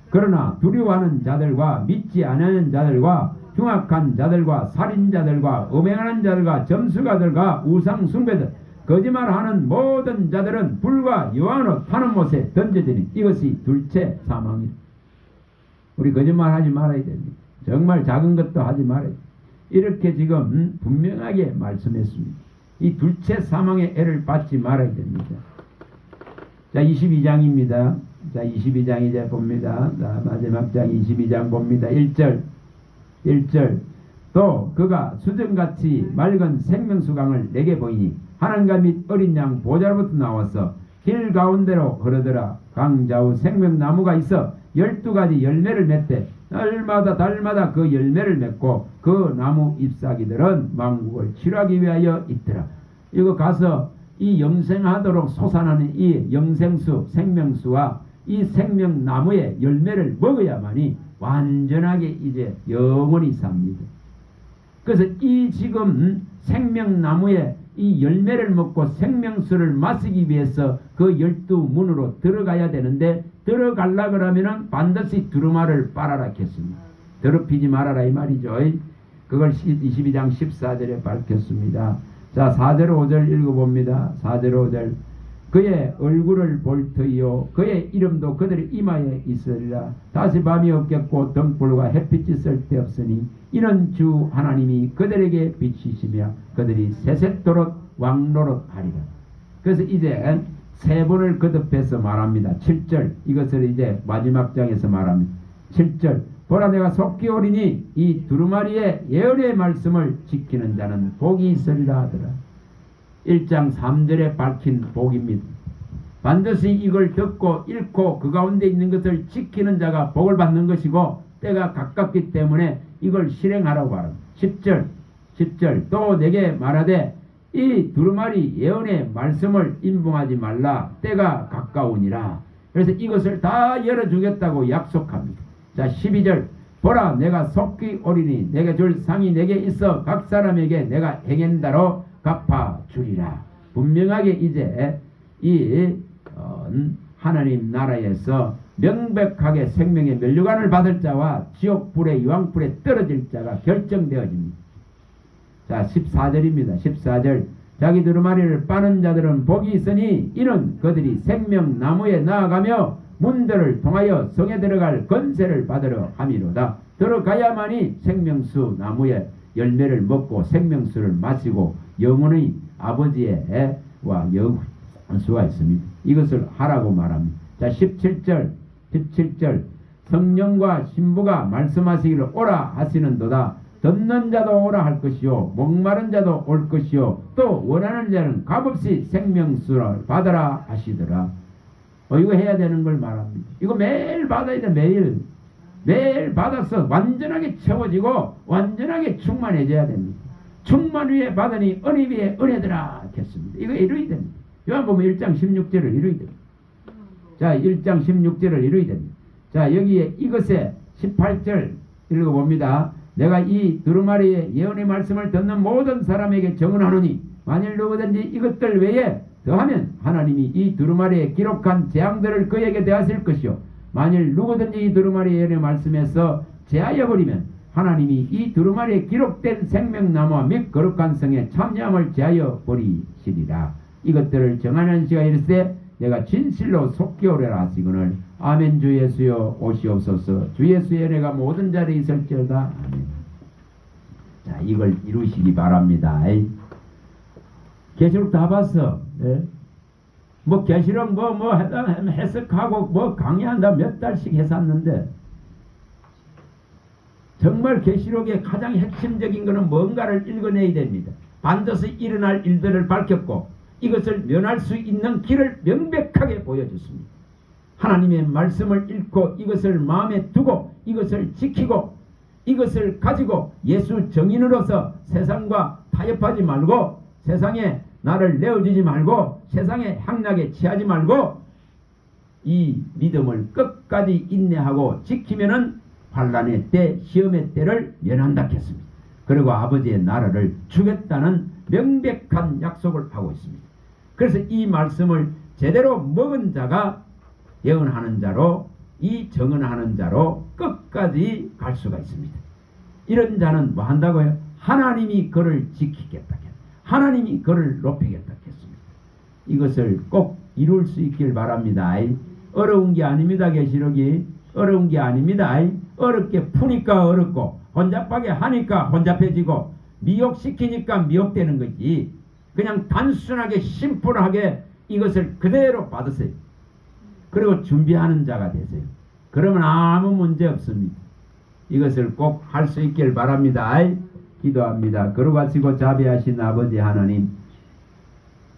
[SPEAKER 1] 그러나 두려워하는 자들과 믿지 않는 자들과 흉악한 자들과 살인자들과 음행하는 자들과 점수가들과 우상 숭배들 거짓말하는 모든 자들은 불과 여호와로 타는 못에 던져지니 이것이 둘째 사망이다. 우리 거짓말하지 말아야 됩니다. 정말 작은 것도 하지 말아야 됩니다. 이렇게 지금 분명하게 말씀했습니다. 이 둘째 사망의 애를 받지 말아야 됩니다. 자, 22장입니다. 자, 22장 이제 봅니다. 자, 마지막 장 22장 봅니다. 1절 또 그가 수정같이 맑은 생명수강을 내게 보이니 하나님과 및 어린 양 보좌로부터 나와서 길 가운데로 흐르더라. 강좌우 생명나무가 있어 12가지 열매를 맺되 달마다 그 열매를 맺고 그 나무 잎사귀들은 만국을 치료하기 위하여 있더라. 이거 가서 이 영생하도록 솟아나는 이 영생수 생명수와 이 생명나무의 열매를 먹어야만이 완전하게 이제 영원히 삽니다. 그래서 이 지금 생명나무의 이 열매를 먹고 생명수를 마시기 위해서 그 12문으로 들어가야 되는데 들어가려 그러면은 반드시 두루마를 빨아라 했습니다. 더럽히지 말아라 이 말이죠. 그걸 22장 14절에 밝혔습니다. 자, 4절 5절 읽어봅니다. 4절 5절 그의 얼굴을 볼 터이요 그의 이름도 그들의 이마에 있으리라. 다시 밤이 없겠고 등불과 햇빛이 쓸데없으니 이는 주 하나님이 그들에게 빛이시며 그들이 세세토록 왕노릇하리라. 그래서 이제 세 번을 거듭해서 말합니다. 7절 이것을 이제 마지막 장에서 말합니다. 7절 보라 내가 속히 오리니 이 두루마리의 예언의 말씀을 지키는 자는 복이 있으리라 하더라. 1장 3절에 밝힌 복입니다. 반드시 이걸 듣고 읽고 그 가운데 있는 것을 지키는 자가 복을 받는 것이고 때가 가깝기 때문에 이걸 실행하라고 하라. 10절 또 내게 말하되 이 두루마리 예언의 말씀을 임봉하지 말라 때가 가까우니라. 그래서 이것을 다 열어주겠다고 약속합니다. 자, 12절 보라 내가 속히 오리니 내게 줄 상이 내게 있어 각 사람에게 내가 행한다로 갚아주리라. 분명하게 이제 이 하나님 나라에서 명백하게 생명의 면류관을 받을 자와 지옥불의 유황불에 떨어질 자가 결정되어집니다. 자, 14절입니다. 14절 자기 두루마리를 빠는 자들은 복이 있으니 이는 그들이 생명나무에 나아가며 문들을 통하여 성에 들어갈 권세를 받으러 함이로다. 들어가야만이 생명수 나무의 열매를 먹고 생명수를 마시고 영원히 아버지의 와 영할 수가 있습니다. 이것을 하라고 말합니다. 자, 17절 성령과 신부가 말씀하시기를 오라 하시는도다. 듣는 자도 오라 할 것이요 목마른 자도 올 것이요 또 원하는 자는 값없이 생명수를 받아라 하시더라. 이거 해야 되는 걸 말합니다. 이거 매일 받아야 돼. 매일 받아서 완전하게 채워지고 완전하게 충만해져야 됩니다. 충만 위에 받으니 은혜 위에 은혜더라 했습니다. 이거 이루어야 됩니다. 요한복음 1장 16절을 이루어야 됩니다. 자, 1장 16절을 이루어야 됩니다. 자, 여기에 이것에 18절 읽어봅니다. 내가 이 두루마리의 예언의 말씀을 듣는 모든 사람에게 증언하노니 만일 누구든지 이것들 외에 더하면 하나님이 이 두루마리에 기록한 재앙들을 그에게 대하실 것이요 만일 누구든지 이 두루마리의 예언의 말씀에서 제하여 버리면 하나님이 이 두루마리에 기록된 생명나무와 및 거룩한 성에 참여함을 제하여 버리시리라. 이것들을 정하는 시가 이르되 내가 진실로 속히 오리라 하시거늘 아멘. 주 예수여 오시옵소서. 주 예수의 은혜가 모든 자리에 있을지어다. 아멘. 자, 이걸 이루시기 바랍니다. 계시록 다 봤어. 네? 뭐 계시록 뭐 해석하고 뭐 강의한다 몇 달씩 했었는데 정말 계시록의 가장 핵심적인 것은 뭔가를 읽어내야 됩니다. 반드시 일어날 일들을 밝혔고 이것을 면할 수 있는 길을 명백하게 보여줬습니다. 하나님의 말씀을 읽고 이것을 마음에 두고 이것을 지키고 이것을 가지고 예수 정인으로서 세상과 타협하지 말고 세상에 나를 내어주지 말고 세상의 향락에 취하지 말고 이 믿음을 끝까지 인내하고 지키면은 환난의 때 시험의 때를 면한다 했습니다. 그리고 아버지의 나라를 주겠다는 명백한 약속을 하고 있습니다. 그래서 이 말씀을 제대로 먹은 자가 예언하는 자로 이 정언하는 자로 끝까지 갈 수가 있습니다. 이런 자는 뭐 한다고요? 하나님이 그를 지키겠다. 하나님이 그를 높이겠다 했습니다. 이것을 꼭 이룰 수 있길 바랍니다. 어려운 게 아닙니다. 계시록이 어려운 게 아닙니다. 어렵게 푸니까 어렵고 혼잡하게 하니까 혼잡해지고 미혹시키니까 미혹되는 거지. 그냥 단순하게 심플하게 이것을 그대로 받으세요. 그리고 준비하는 자가 되세요. 그러면 아무 문제 없습니다. 이것을 꼭 할 수 있길 바랍니다. 기도합니다. 거룩하시고 자비하신 아버지 하나님,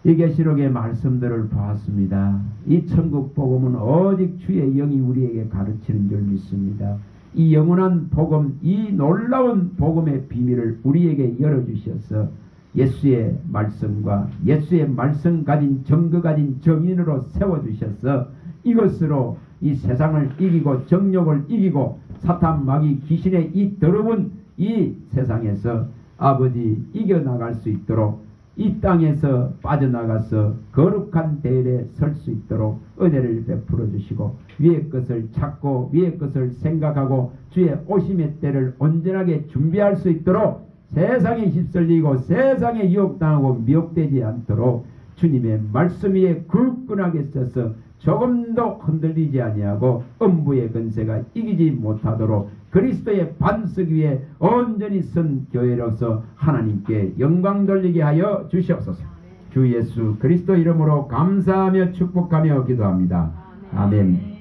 [SPEAKER 1] 이 계시록의 말씀들을 보았습니다. 이 천국 복음은 오직 주의 영이 우리에게 가르치는 줄 믿습니다. 이 영원한 복음, 이 놀라운 복음의 비밀을 우리에게 열어주셔서 예수의 말씀과 예수의 말씀 가진 증거 가진 정인으로 세워주셔서 이것으로 이 세상을 이기고 정욕을 이기고 사탄 마귀 귀신의 이 더러운 이 세상에서 아버지 이겨나갈 수 있도록 이 땅에서 빠져나가서 거룩한 대열에 설 수 있도록 은혜를 베풀어 주시고 위의 것을 찾고 위의 것을 생각하고 주의 오심의 때를 온전하게 준비할 수 있도록 세상에 휩쓸리고 세상에 유혹당하고 미혹되지 않도록 주님의 말씀 위에 굳건하게 서서 조금도 흔들리지 아니하고 음부의 권세가 이기지 못하도록 그리스도의 반석 위에 온전히 선 교회로서 하나님께 영광 돌리게 하여 주시옵소서. 주 예수 그리스도 이름으로 감사하며 축복하며 기도합니다. 아멘.